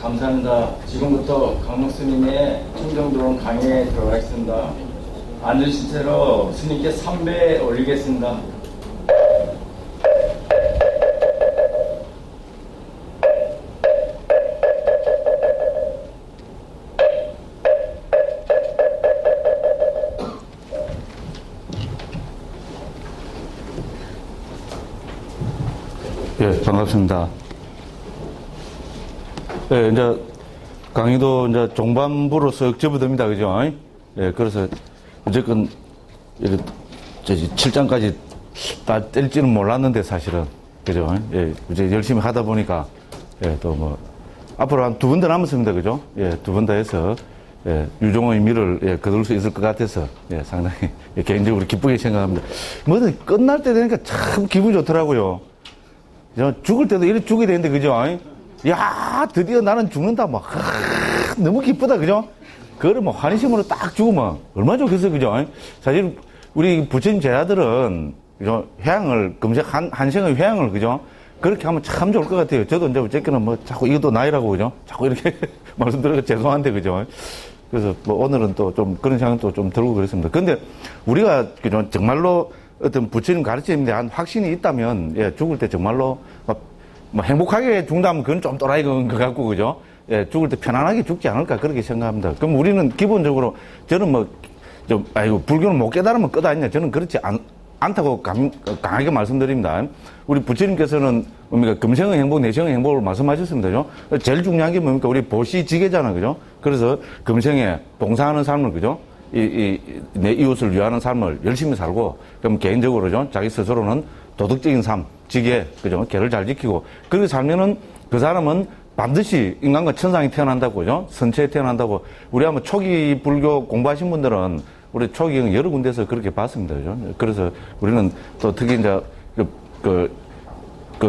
감사합니다. 지금부터 강록 스님의 청정도론 강의에 들어가겠습니다. 앉으신 채로 스님께 3배 올리겠습니다. 예, 반갑습니다. 예, 이제 강의도 이제 종반부로 쓱 접어듭니다. 그죠? 예, 그래서 어쨌건 7장까지 다 뗄지는 몰랐는데 사실은. 그죠? 예, 이제 열심히 하다 보니까 예, 또 뭐 앞으로 한 2번 더 남았습니다. 그죠? 예, 2번 더 해서 예, 유종의 미를 예, 거둘 수 있을 것 같아서 예, 상당히 예, 개인적으로 기쁘게 생각합니다. 뭐든 끝날 때 되니까 참 기분이 좋더라고요. 죽을 때도 이렇게 죽어야 되는데, 그죠? 야, 드디어 나는 죽는다. 막, 너무 기쁘다, 그죠? 그거를 뭐, 환희심으로 딱 죽으면 얼마나 좋겠어요, 그죠? 사실, 우리 부처님 제자들은, 그죠? 회양을, 한생의 회양을, 그죠? 그렇게 하면 참 좋을 것 같아요. 저도 이제 어쨌거나 뭐, 자꾸 이것도 나이라고, 그죠? 자꾸 이렇게 말씀드려서 죄송한데, 그죠? 그래서 뭐, 오늘은 또 좀 그런 생각도 좀 들고 그랬습니다. 근데 우리가, 그죠? 정말로, 어떤 부처님 가르침에 대한 확신이 있다면, 예, 죽을 때 정말로, 뭐 행복하게 죽는다면 그건 좀 또라이 것 같고, 그죠? 예, 죽을 때 편안하게 죽지 않을까, 그렇게 생각합니다. 그럼 우리는 기본적으로, 저는 뭐, 불교는 못 깨달으면 끝 아니냐. 저는 그렇지 않다고 강하게 말씀드립니다. 우리 부처님께서는 뭡니까? 금생의 행복, 내생의 행복을 말씀하셨습니다. 그죠? 제일 중요한 게 뭡니까? 우리 보시지계잖아. 그죠? 그래서 금생에 봉사하는 삶을, 그죠? 내 이웃을 위하는 삶을 열심히 살고, 그럼 개인적으로죠, 자기 스스로는 도덕적인 삶, 지계, 그죠? 계를 잘 지키고, 그렇게 살면은 그 사람은 반드시 인간과 천상이 태어난다고, 그죠? 선체에 태어난다고. 우리 아마 초기 불교 공부하신 분들은 우리 초기 여러 군데서 그렇게 봤습니다. 그죠? 그래서 우리는 또 특히 이제,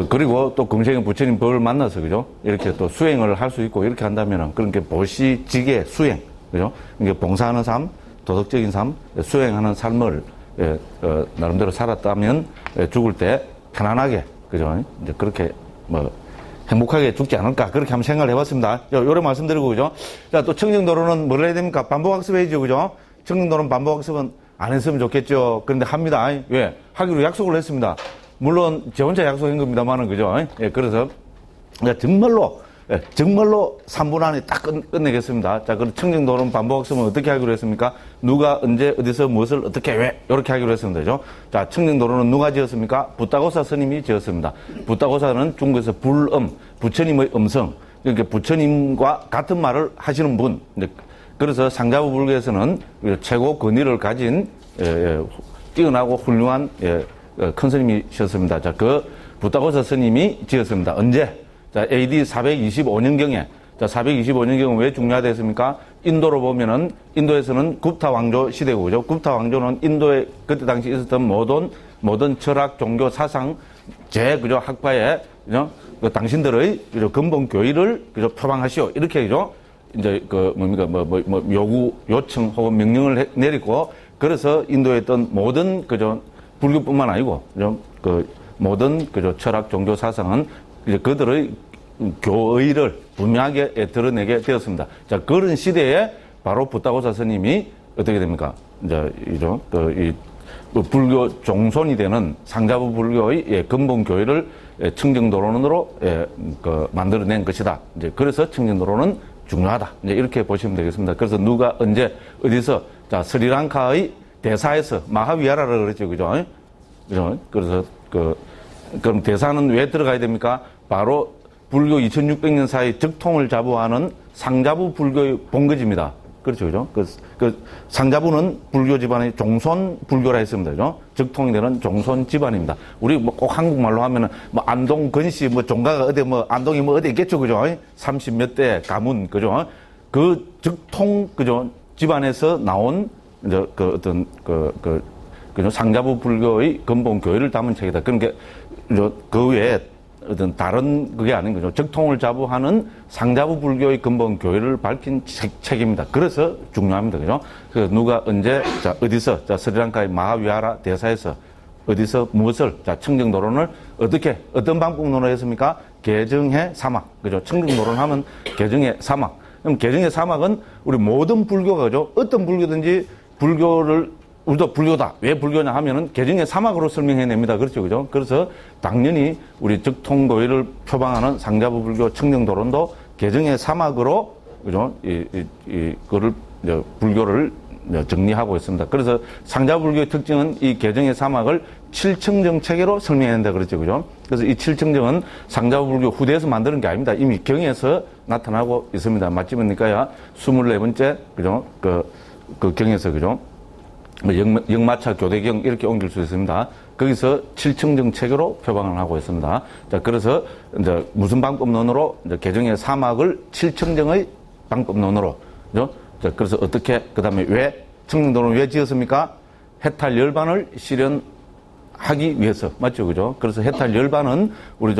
그리고 또 금생의 부처님 법을 만나서, 그죠? 이렇게 또 수행을 할 수 있고, 이렇게 한다면은, 그런 게 보시, 지계, 수행, 그죠? 이게 봉사하는 삶, 도덕적인 삶, 수행하는 삶을 예, 나름대로 살았다면 예, 죽을 때 편안하게, 그죠? 이제 그렇게 뭐 행복하게 죽지 않을까, 그렇게 한번 생각을 해봤습니다. 요래 말씀드리고, 그죠? 자, 또 청정도로는 뭘 해야 됩니까? 반복학습해야죠, 그죠? 청정도로는 반복학습은 안 했으면 좋겠죠. 그런데 합니다. 왜? 하기로 약속을 했습니다. 물론 제 혼자 약속한 겁니다만은, 그죠? 예, 그래서 정말로 3분 안에 딱 끝내겠습니다. 자, 그럼 청정도론 반복학습은 어떻게 하기로 했습니까? 누가 언제 어디서 무엇을 어떻게 왜 이렇게 하기로 했습니다. 그죠? 자, 청정도론은 누가 지었습니까? 붓다고사 스님이 지었습니다. 붓다고사는 중국에서 불음, 부처님의 음성, 그러니까 부처님과 같은 말을 하시는 분. 그래서 상자부 불교에서는 최고 권위를 가진 뛰어나고 훌륭한 큰 스님이셨습니다. 자, 그 붓다고사 스님이 지었습니다. 언제? 자, AD 425년경에, 자, 425년경은 왜 중요하겠습니까? 인도로 보면은, 인도에서는 굽타 왕조 시대고, 그죠? 굽타 왕조는 인도에 그때 당시 있었던 모든 철학, 종교, 사상, 그죠? 학파에, 그죠? 그 당신들의, 그죠? 근본 교의를, 그죠? 표방하시오. 이렇게, 그죠? 이제, 요청 혹은 명령을 내리고, 그래서 인도에 있던 모든, 그죠? 불교뿐만 아니고, 그죠? 모든, 그죠? 철학, 종교, 사상은 이제 그들의 교의를 분명하게 드러내게 되었습니다. 자, 그런 시대에 바로 붓다고사 스님이 어떻게 됩니까? 이제, 불교 종손이 되는 상자부 불교의 근본 교의를 청정도론으로 만들어낸 것이다. 이제 그래서 청정도론은 중요하다. 이제 이렇게 보시면 되겠습니다. 그래서 누가 언제 어디서, 자, 스리랑카의 대사에서 마하위하라를 그랬죠. 그죠? 그죠? 그래서 그럼 대사는 왜 들어가야 됩니까? 바로 불교 2600년 사이 적통을 자부하는 상자부 불교의 본거지입니다. 그렇죠, 그죠? 상자부는 불교 집안의 종손 불교라 했습니다, 그죠? 적통이 되는 종손 집안입니다. 우리 뭐 꼭 한국말로 하면은 뭐 안동 건씨 뭐 종가가 어디 뭐 안동이 뭐 어디 있겠죠, 그죠? 30몇 대 가문, 그죠? 그 적통, 그죠? 집안에서 나온 이제 그죠? 상자부 불교의 근본 교의를 담은 책이다. 그러니까 그 외에 어떤 다른 그게 아닌 거죠. 적통을 자부하는 상자부 불교의 근본 교의를 밝힌 책입니다. 그래서 중요합니다. 그죠? 그래서 누가 언제, 자, 어디서, 자, 스리랑카의 마하위하라 대사에서 어디서 무엇을, 자, 청정도론을 어떻게, 어떤 방법으로 했습니까? 개정의 사막. 그죠? 청정도론 하면 개정의 사막. 그럼 개정의 사막은 우리 모든 불교가, 그죠? 어떤 불교든지 불교를, 우리도 불교다. 왜 불교냐 하면은 개정의 사막으로 설명해냅니다. 그렇죠. 그죠? 그래서 당연히 우리 적통도의를 표방하는 상자부 불교 청정도론도 개정의 사막으로, 그죠? 그거를, 불교를 정리하고 있습니다. 그래서 상자불교의 특징은 이 개정의 사막을 칠청정 체계로 설명한다 그랬죠. 그죠? 그래서 이 칠청정은 상자불교 후대에서 만드는 게 아닙니다. 이미 경에서 나타나고 있습니다. 맞지입니까야 24번째, 그죠? 그 경에서, 그죠? 영마차 교대경 이렇게 옮길 수 있습니다. 거기서 칠청정 체계로 표방을 하고 있습니다. 자, 그래서 이제 무슨 방법론으로 이제 개정의 사막을 칠청정의 방법론으로, 그죠? 자, 그래서 어떻게, 그 다음에 왜, 청정도론을 왜 지었습니까? 해탈 열반을 실현하기 위해서. 맞죠? 그죠? 그래서 해탈 열반은 우리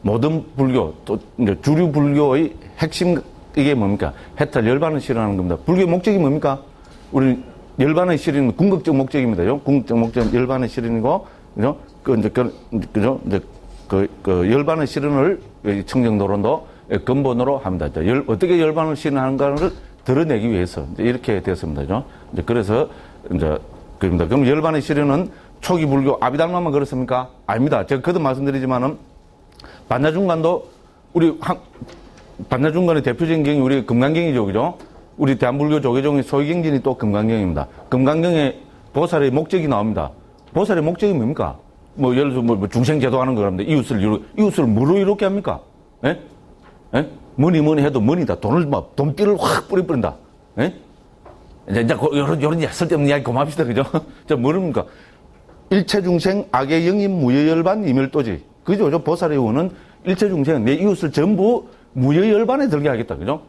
모든 불교, 또 이제 주류 불교의 핵심, 이게 뭡니까? 해탈 열반을 실현하는 겁니다. 불교의 목적이 뭡니까? 우리 열반의 실현은 궁극적 목적입니다. 궁극적 목적은 열반의 실현이고, 그죠? 그죠? 열반의 실현을 청정도론도 근본으로 합니다. 어떻게 열반을 실현하는가를 드러내기 위해서 이렇게 되었습니다. 이제 그래서 이제 그럽니다. 그럼 열반의 실현은 초기 불교 아비달마만 그렇습니까? 아닙니다. 제가 거듭 말씀드리지만은 반야중간도 우리 반야중간의 대표적인 경이 우리 금강경이죠, 그죠? 우리 대한불교 조계종의 소위경진이 또 금강경입니다. 금강경에 보살의 목적이 나옵니다. 보살의 목적이 뭡니까? 뭐 예를 들어 뭐 중생제도하는 거랍니다. 이웃을 뭐로 이렇게 합니까? 예? 예? 뭐니 해도 뭐니다. 돈비를 확 뿌려버린다. 예? 이제, 요런 쓸데없는 이야기 고맙시다. 그죠? 자, 뭐랍니까? 일체중생 악의 영임 무여열반 이멸도지. 그죠? 보살의 의원은 일체중생, 내 이웃을 전부 무여열반에 들게 하겠다. 그죠?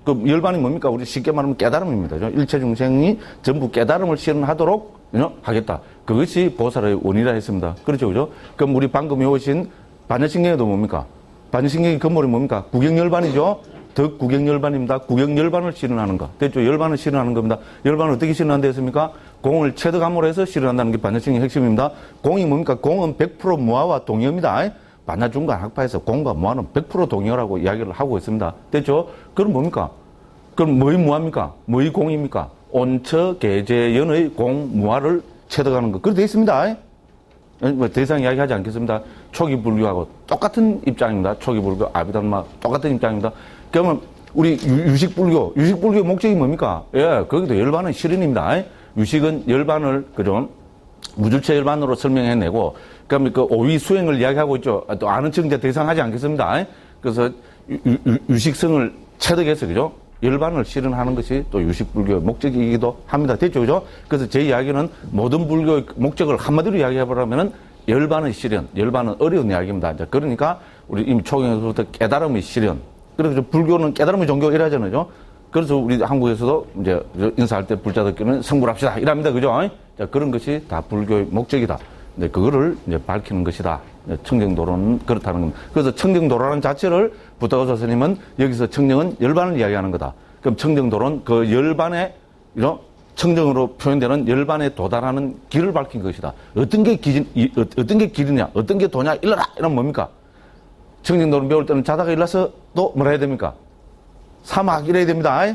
그 열반이 뭡니까? 우리 쉽게 말하면 깨달음입니다. 일체중생이 전부 깨달음을 실현하도록 하겠다. 그것이 보살의 원이라 했습니다. 그렇죠? 그죠? 그럼 우리 방금 외우신 반야신경에도 뭡니까? 반야신경의 근본이 뭡니까? 구경열반이죠? 덕구경열반입니다. 구경열반을 실현하는 거. 됐죠? 열반을 실현하는 겁니다. 열반을 어떻게 실현한다 했습니까? 공을 체득함으로 해서 실현한다는 게 반야신경의 핵심입니다. 공이 뭡니까? 공은 100% 무아와 동의어입니다. 반야중간 학파에서 공과 무아는 100% 동의어라고 이야기를 하고 있습니다. 됐죠? 그럼 뭡니까? 그럼 뭐의 무아입니까? 뭐의 공입니까? 온처계제연의 공, 무아를 체득하는 거. 그렇게 되어 있습니다. 뭐 더 이상 이야기하지 않겠습니다. 초기 불교하고 똑같은 입장입니다. 초기 불교, 아비달마 똑같은 입장입니다. 그러면 우리 유식불교의 목적이 뭡니까? 예, 거기도 열반은 실현입니다. 유식은 열반을, 그죠? 무주체 열반으로 설명해내고, 그러면 그 오위 수행을 이야기하고 있죠. 또 아는 척 이제 더 이상 하지 않겠습니다. 그래서 유식성을 체득해서, 그죠? 열반을 실현하는 것이 또 유식불교의 목적이기도 합니다. 됐죠? 그죠? 그래서 제 이야기는 모든 불교의 목적을 한마디로 이야기해보라면은 열반의 실현, 열반은 어려운 이야기입니다. 그러니까 우리 이미 초경에서부터 깨달음의 실현. 그래서 불교는 깨달음의 종교 이라잖아요. 그래서 우리 한국에서도 이제 인사할 때 불자들끼리는 성불합시다. 이랍니다. 그죠? 자, 그런 것이 다 불교의 목적이다. 네, 그거를 이제 밝히는 것이다. 청정도론은 그렇다는 겁니다. 그래서 청정도라는 자체를 부타고사 스님은 여기서 청정은 열반을 이야기하는 거다. 그럼 청정도론 그 열반의, 청정으로 표현되는 열반에 도달하는 길을 밝힌 것이다. 어떤 게 길이냐, 어떤 게 도냐, 일러라! 이러면 뭡니까? 청정도론 배울 때는 자다가 일어나서 또 뭐라 해야 됩니까? 사막 이래야 됩니다.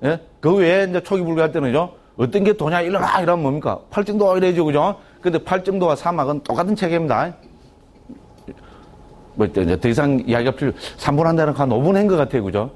예? 그 외에 이제 초기 불교할 때는요, 어떤 게 도냐, 일러라! 이러면 뭡니까? 팔정도가 이래야죠, 그죠? 근데 팔정도와 사막은 똑같은 체계입니다. 뭐, 이제 더 이상 이야기가 필요, 3분 한다는 한 5분 한 것 같아요, 그죠?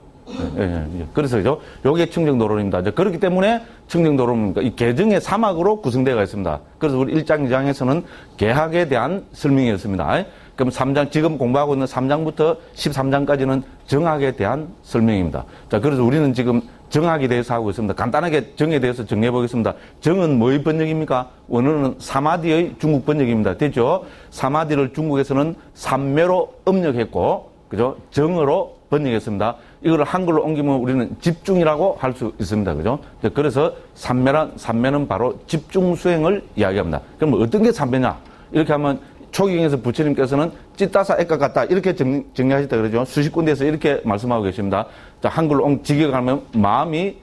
예. 그래서, 그죠? 요게 청정도론입니다. 그렇기 때문에 청정도론은 이 개정의 사막으로 구성되어 있습니다. 그래서 우리 1장, 2장에서는 개학에 대한 설명이었습니다. 그럼 3장, 지금 공부하고 있는 3장부터 13장까지는 정학에 대한 설명입니다. 자, 그래서 우리는 지금 정학에 대해서 하고 있습니다. 간단하게 정에 대해서 정리해 보겠습니다. 정은 뭐의 번역입니까? 원어는 사마디의 중국 번역입니다. 됐죠? 사마디를 중국에서는 삼매로 음력했고, 그죠? 정으로 번역했습니다. 이거를 한글로 옮기면 우리는 집중이라고 할 수 있습니다. 그죠? 그래서 삼매는 바로 집중 수행을 이야기합니다. 그럼 어떤 게 삼매냐? 이렇게 하면 초기경에서 부처님께서는 찌따사 액각 같다 이렇게 정리하셨다 그러죠. 수십 군데에서 이렇게 말씀하고 계십니다. 자, 한글로 직역하면 마음의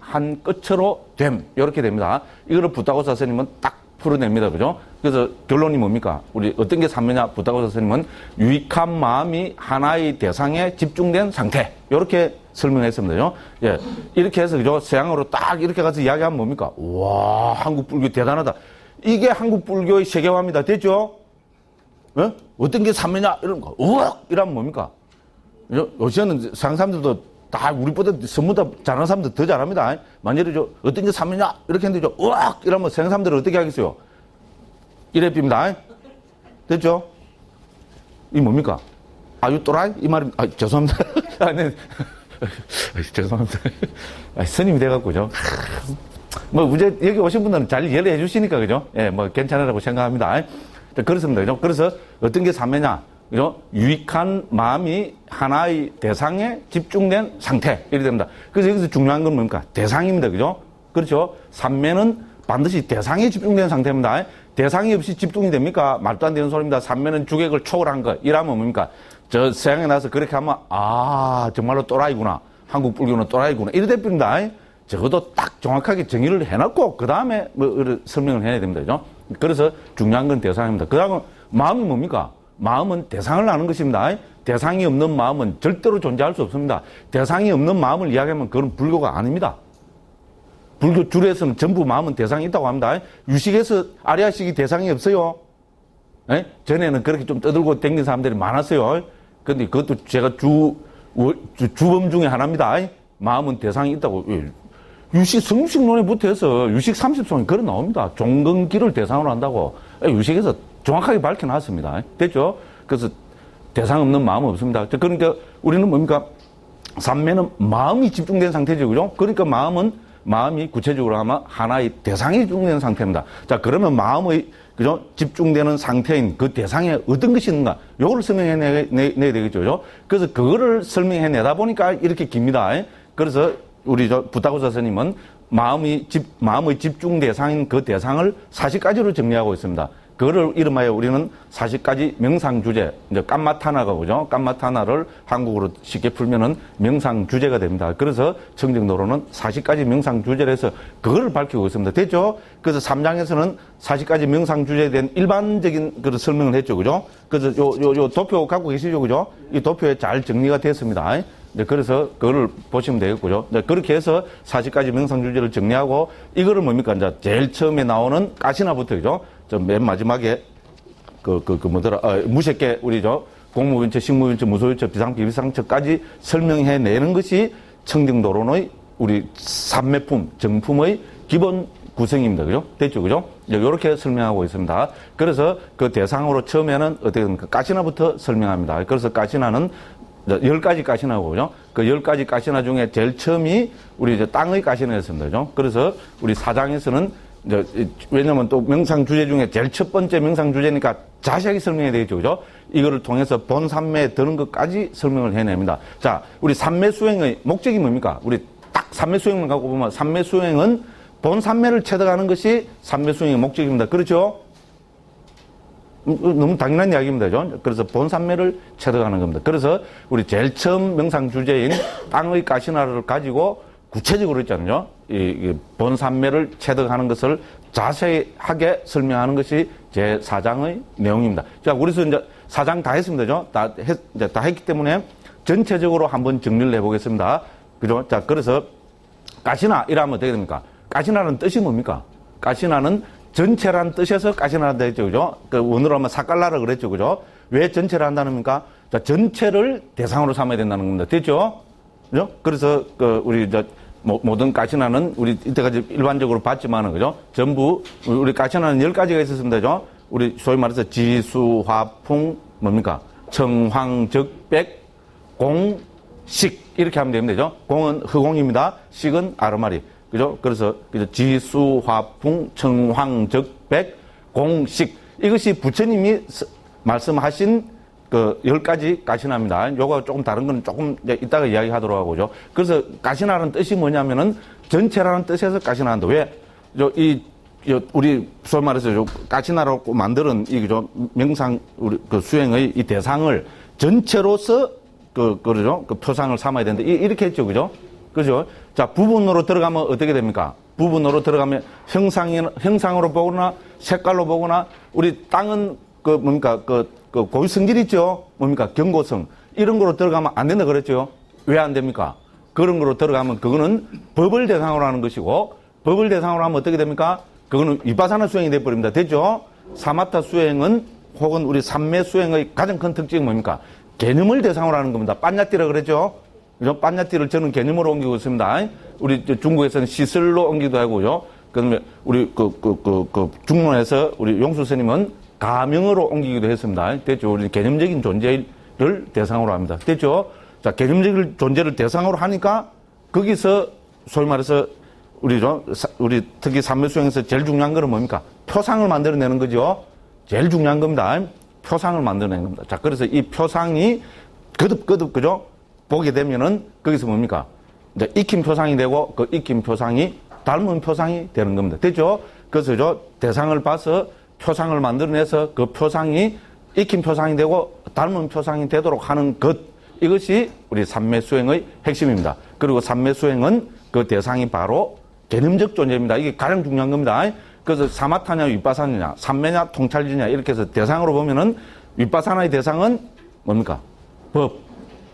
한 끝으로 됨 이렇게 됩니다. 이거를 부타고사 스님은 딱 풀어냅니다. 그죠? 그래서 결론이 뭡니까? 우리 어떤 게 삼매냐? 부타고스 선생님은 유익한 마음이 하나의 대상에 집중된 상태. 이렇게 설명했습니다. 예. 이렇게 해서, 그죠? 서양으로 딱 이렇게 가서 이야기하면 뭡니까? 와, 한국 불교 대단하다. 이게 한국 불교의 세계화입니다. 됐죠? 예? 어떤 게 삼매냐? 이런 거. 우악! 이러면 뭡니까? 요새는 서양 사람들도 다 우리보다 전부 다 잘하는 사람들 더 잘합니다. 만약에 어떤 게 삼매냐? 이렇게 했는데, 우악! 이러면 서양 사람들은 어떻게 하겠어요? 이래 빕니다. 됐죠? 이 뭡니까? 아유, 또라이? 이 말이, 죄송합니다. 네. 죄송합니다. 스님이 돼갖고죠. 뭐, 이제 여기 오신 분들은 잘 이해를 해주시니까, 그죠? 예, 뭐, 괜찮으라고 생각합니다. 그렇습니다. 그죠? 그래서 어떤 게 삼매냐? 그죠? 유익한 마음이 하나의 대상에 집중된 상태. 이렇게 됩니다. 그래서 여기서 중요한 건 뭡니까? 대상입니다. 그죠? 그렇죠? 삼매는 반드시 대상에 집중된 상태입니다. 대상이 없이 집중이 됩니까? 말도 안 되는 소리입니다. 삼매는 주객을 초월한 것. 이라면 뭡니까? 저 서양에 나서 그렇게 하면, 정말로 또라이구나. 한국 불교는 또라이구나. 이래 됩니다. 적어도 딱 정확하게 정의를 해놓고, 그 다음에 설명을 해야 됩니다. 그죠? 그래서 중요한 건 대상입니다. 그 다음은 마음이 뭡니까? 마음은 대상을 아는 것입니다. 대상이 없는 마음은 절대로 존재할 수 없습니다. 대상이 없는 마음을 이야기하면 그건 불교가 아닙니다. 불교 줄에서는 전부 마음은 대상이 있다고 합니다. 유식에서 아리아식이 대상이 없어요. 에? 전에는 그렇게 좀 떠들고 댕긴 사람들이 많았어요. 근데 그것도 제가 주범 중에 하나입니다. 마음은 대상이 있다고. 유식 성식론에부터 해서 유식 30송이 그런 나옵니다. 종근기를 대상으로 한다고. 유식에서 정확하게 밝혀놨습니다. 됐죠? 그래서 대상 없는 마음은 없습니다. 그러니까 우리는 뭡니까? 삼매는 마음이 집중된 상태죠. 그죠? 그러니까 마음이 구체적으로 하면 하나의 대상이 집중되는 상태입니다. 자, 그러면 마음의, 그죠? 집중되는 상태인 그 대상에 어떤 것이 있는가? 요거를 설명해내야 되겠죠. 그죠? 그래서 그거를 설명해내다 보니까 이렇게 깁니다. 그래서 우리 부타고스 스님은 마음의 집중 대상인 그 대상을 40가지로 정리하고 있습니다. 그거를 이름하여 우리는 40가지 명상주제, 이제 깜마타나가 오죠. 깜마타나를 한국어로 쉽게 풀면은 명상주제가 됩니다. 그래서 청정도로는 40가지 명상주제를 해서 그거를 밝히고 있습니다. 됐죠? 그래서 3장에서는 40가지 명상주제에 대한 일반적인 그 설명을 했죠. 그죠? 그래서 요 도표 갖고 계시죠. 그죠? 이 도표에 잘 정리가 됐습니다. 네, 그래서 그거를 보시면 되겠고요. 네, 그렇게 해서 40가지 명상주제를 정리하고 이거를 뭡니까? 이제 제일 처음에 나오는 가시나부터, 그죠? 맨 마지막에, 무색계, 우리 공무변처, 식무변처, 무소변처, 비상처까지 설명해내는 것이 청정도론의 우리 삼매품, 정품의 기본 구성입니다. 그죠? 됐죠? 그죠? 이렇게 설명하고 있습니다. 그래서 그 대상으로 처음에는 어떻게 됩니까? 가시나부터 설명합니다. 그래서 가시나는 10가지 가시나고, 그죠? 그 10가지 가시나 중에 제일 처음이 우리 땅의 가시나였습니다. 그죠? 그래서 우리 4장에서는 왜냐면 또 명상 주제 중에 제일 첫 번째 명상 주제니까 자세하게 설명해야 되겠죠. 그죠? 이거를 통해서 본 삼매에 드는 것까지 설명을 해냅니다. 자, 우리 삼매 수행의 목적이 뭡니까? 우리 딱 삼매 수행만 갖고 보면 삼매 수행은 본 삼매를 체득하는 것이 삼매 수행의 목적입니다. 그렇죠? 너무 당연한 이야기입니다. 그죠? 그래서 본 삼매를 체득하는 겁니다. 그래서 우리 제일 처음 명상 주제인 땅의 가시나를 가지고 구체적으로 했잖아요. 이 본 삼매를 체득하는 것을 자세하게 설명하는 것이 제 4장의 내용입니다. 자, 우리서 이제 4장 다 했습니다. 그죠? 다 했기 때문에 전체적으로 한번 정리를 해보겠습니다. 그죠? 자, 그래서 가시나 이라면 어떻게 됩니까? 가시나는 뜻이 뭡니까? 가시나는 전체라는 뜻에서 가시나다 했죠. 그죠? 그 원어로 하면 사깔라라 그랬죠. 그죠? 왜 전체를 한다는 겁니까? 자, 전체를 대상으로 삼아야 된다는 겁니다. 됐죠? 그죠? 그래서 우리 모든 가시나는 우리 이때까지 일반적으로 봤지만은, 그죠? 전부 우리 가시나는 10가지가 있었습니다. 그죠? 우리 소위 말해서 지수, 화풍, 뭡니까? 청황적백, 공식 이렇게 하면 됩니다. 그죠? 공은 허공입니다. 식은 아르마리. 그죠? 그래서 지수, 화풍, 청황적백, 공식 이것이 부처님이 말씀하신 그 10가지 가시나입니다. 요거 조금 다른 거는 조금 이따가 이야기하도록 하고죠. 그래서 가시나라는 뜻이 뭐냐면은 전체라는 뜻에서 가시나한다. 왜? 우리 소위 말해서 가시나라고 만드는 이죠 명상 우리 그 수행의 이 대상을 전체로서 그러죠. 그 표상을 삼아야 되는데 이렇게 했죠. 그죠? 그죠? 자, 부분으로 들어가면 어떻게 됩니까? 부분으로 들어가면 형상으로 보거나 색깔로 보거나 우리 땅은 고유 성질 있죠? 경고성. 이런 거로 들어가면 안 된다 그랬죠? 왜 안 됩니까? 그런 거로 들어가면 그거는 법을 대상으로 하는 것이고 법을 대상으로 하면 어떻게 됩니까? 그거는 위파사나 수행이 돼버립니다. 됐죠? 사마타 수행은 혹은 우리 삼매 수행의 가장 큰 특징이 뭡니까? 개념을 대상으로 하는 겁니다. 빤야띠라 그랬죠? 빤야띠를 저는 개념으로 옮기고 있습니다. 우리 중국에서는 시설로 옮기기도 하고요. 그다음에 우리 중론에서 우리 용수 스님은 가명으로 옮기기도 했습니다. 됐죠? 우리 개념적인 존재를 대상으로 합니다. 됐죠? 자, 개념적인 존재를 대상으로 하니까 거기서 소위 말해서 우리 특히 삼매수행에서 제일 중요한 거는 뭡니까? 표상을 만들어내는 거죠. 제일 중요한 겁니다. 표상을 만들어내는 겁니다. 자, 그래서 이 표상이 거듭 그죠? 보게 되면은 거기서 뭡니까? 이제 익힌 표상이 되고 그 익힌 표상이 닮은 표상이 되는 겁니다. 됐죠? 그래서 대상을 봐서 표상을 만들어내서 그 표상이 익힌 표상이 되고 닮은 표상이 되도록 하는 것. 이것이 우리 삼매수행의 핵심입니다. 그리고 삼매수행은 그 대상이 바로 개념적 존재입니다. 이게 가장 중요한 겁니다. 그래서 사마타냐 위파사냐 삼매냐 통찰지냐 이렇게 해서 대상으로 보면은 위파사나의 대상은 뭡니까? 법,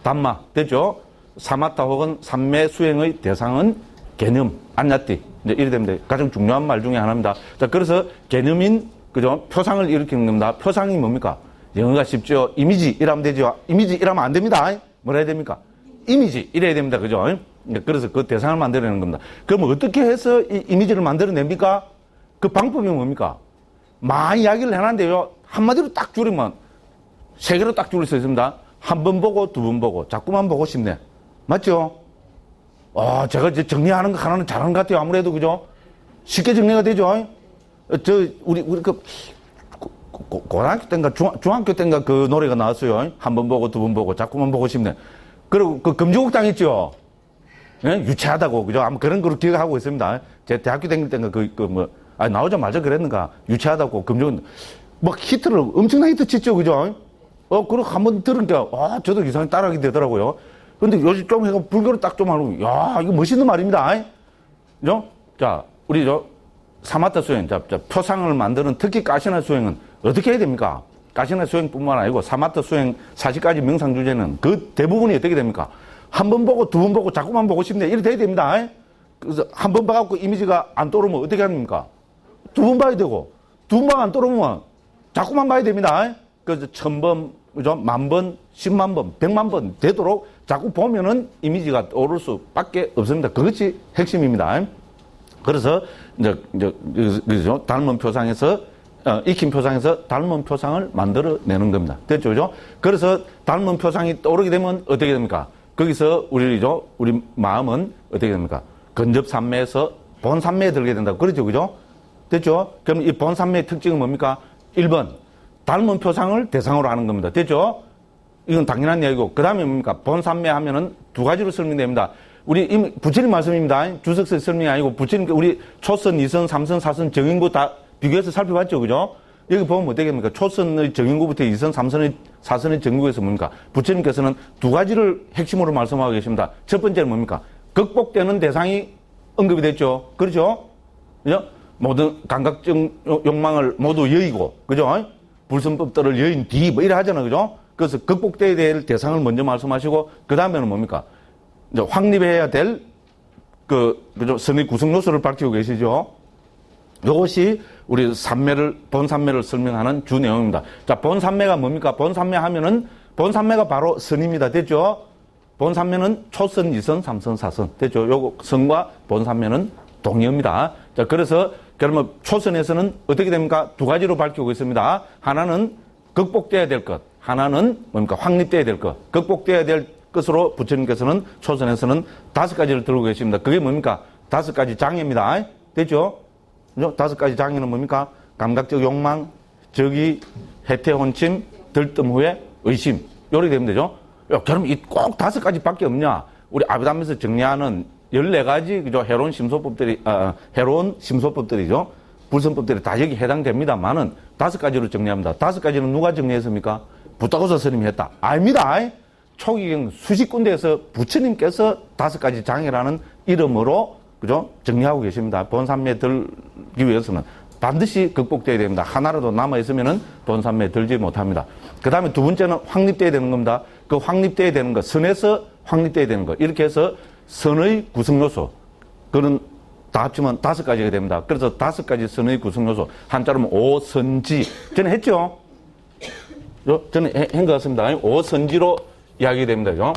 담마. 됐죠? 사마타 혹은 삼매 수행의 대상은 개념, 안야띠. 이제 이래 됩니다. 가장 중요한 말 중에 하나입니다. 자, 그래서 개념인, 그죠? 표상을 일으키는 겁니다. 표상이 뭡니까? 영어가 쉽죠? 이미지 이라면 되죠? 이미지 이라면 안 됩니다. 뭐라 해야 됩니까? 이미지 이래야 됩니다. 그죠? 그래서 그 대상을 만들어내는 겁니다. 그럼 어떻게 해서 이 이미지를 만들어냅니까? 그 방법이 뭡니까? 많이 이야기를 해놨는데요. 한마디로 딱 줄이면, 세 개로 딱 줄일 수 있습니다. 한 번 보고, 두 번 보고, 자꾸만 보고 싶네. 맞죠? 제가 이제 정리하는 거 하나는 잘하는 것 같아요. 아무래도, 그죠? 쉽게 정리가 되죠? 우리 고등학교 때인가, 중학교 때인가 그 노래가 나왔어요. 한 번 보고, 두 번 보고, 자꾸만 보고 싶네. 그리고 그 금주국당 있죠? 예? 유치하다고, 그죠? 아마 그런 걸 기억하고 있습니다. 제 대학교 다닐 때인가 나오자마자 그랬는가? 유치하다고, 금주국, 히트를, 엄청난 히트 쳤죠, 그죠? 그리고 한번 들으니까, 저도 이상하게 따라하게 되더라고요. 근데 요즘 좀 해가 불교를 딱 좀 하고, 이거 멋있는 말입니다. 그죠? 자, 우리 사마타 수행, 표상을 만드는 특히 가시나 수행은 어떻게 해야 됩니까? 가시나 수행뿐만 아니고 사마타 수행 40가지 명상 주제는 그 대부분이 어떻게 됩니까? 한 번 보고 두 번 보고 자꾸만 보고 싶네. 이렇게 돼야 됩니다. 그래서 한 번 봐갖고 이미지가 안 떠오르면 어떻게 합니까? 두 번 봐야 되고, 두 번 안 떠오르면 자꾸만 봐야 됩니다. 그래서 1000번, 그죠? 10,000번, 10만 번, 100만 번 되도록 자꾸 보면은 이미지가 떠오를 수밖에 없습니다. 그것이 핵심입니다. 그래서 그죠? 닮은 표상에서 익힌 표상에서 닮은 표상을 만들어내는 겁니다. 됐죠? 그죠? 그래서 닮은 표상이 떠오르게 되면 어떻게 됩니까? 거기서 우리 마음은 어떻게 됩니까? 근접삼매에서 본삼매에 들게 된다고. 그렇죠? 그죠? 됐죠? 그럼 이 본삼매의 특징은 뭡니까? 1번. 닮은 표상을 대상으로 하는 겁니다. 됐죠? 이건 당연한 이야기고. 그 다음에 뭡니까? 본삼매 하면은 두 가지로 설명됩니다. 우리 부처님 말씀입니다. 주석서 설명이 아니고 부처님, 우리 초선, 2선, 3선, 4선 정인구 다 비교해서 살펴봤죠. 그죠? 여기 보면 어떻게 됩니까? 초선의 정인구부터 2선, 3선의, 4선의 정인구에서 뭡니까? 부처님께서는 두 가지를 핵심으로 말씀하고 계십니다. 첫 번째는 뭡니까? 극복되는 대상이 언급이 됐죠. 그렇죠? 그죠? 모든 감각적 욕망을 모두 여의고, 그죠? 불선법들을 여인 뒤, 이래 하잖아요. 그죠? 그래서 극복돼야 될 대상을 먼저 말씀하시고, 그 다음에는 뭡니까? 이제 확립해야 될, 그죠? 선의 구성 요소를 밝히고 계시죠? 이것이 우리 본삼매를 설명하는 주 내용입니다. 자, 본삼매가 뭡니까? 본삼매 하면은, 본삼매가 바로 선입니다. 됐죠? 본삼매는 초선, 2선, 3선, 4선. 됐죠? 요거, 선과 본삼매는 동의어입니다. 자, 그래서, 그러면 초선에서는 어떻게 됩니까? 두 가지로 밝히고 있습니다. 하나는 극복돼야 될 것. 하나는 뭡니까? 확립돼야 될 것. 극복돼야 될 것으로 부처님께서는 초선에서는 5가지를 들고 계십니다. 그게 뭡니까? 5가지 장애입니다. 됐죠? 5가지 장애는 뭡니까? 감각적 욕망, 적의, 해태혼침, 들뜸 후에 의심. 요렇게 되면 되죠? 그럼 이 꼭 5가지밖에 없냐? 우리 아비담에서 정리하는 14가지, 그죠? 해로운 심소법들이죠. 불선법들이 다 여기 해당됩니다만은 5가지로 정리합니다. 5가지는 누가 정리했습니까? 부타고사 스님이 했다. 아닙니다. 초기경 수십 군데에서 부처님께서 5가지 장애라는 이름으로 그죠? 정리하고 계십니다. 본산매 들기 위해서는 반드시 극복돼야 됩니다. 하나라도 남아있으면은 본산매 들지 못합니다. 그 다음에 두 번째는 확립돼야 되는 겁니다. 그 확립돼야 되는 거, 선에서 확립돼야 되는 거. 이렇게 해서 선의 구성요소. 그는 다 합치면 5가지가 됩니다. 그래서 5가지 선의 구성요소. 한자로 오선지. 저는 했죠? 저는 한 것 같습니다. 오선지로 이야기됩니다. 그죠?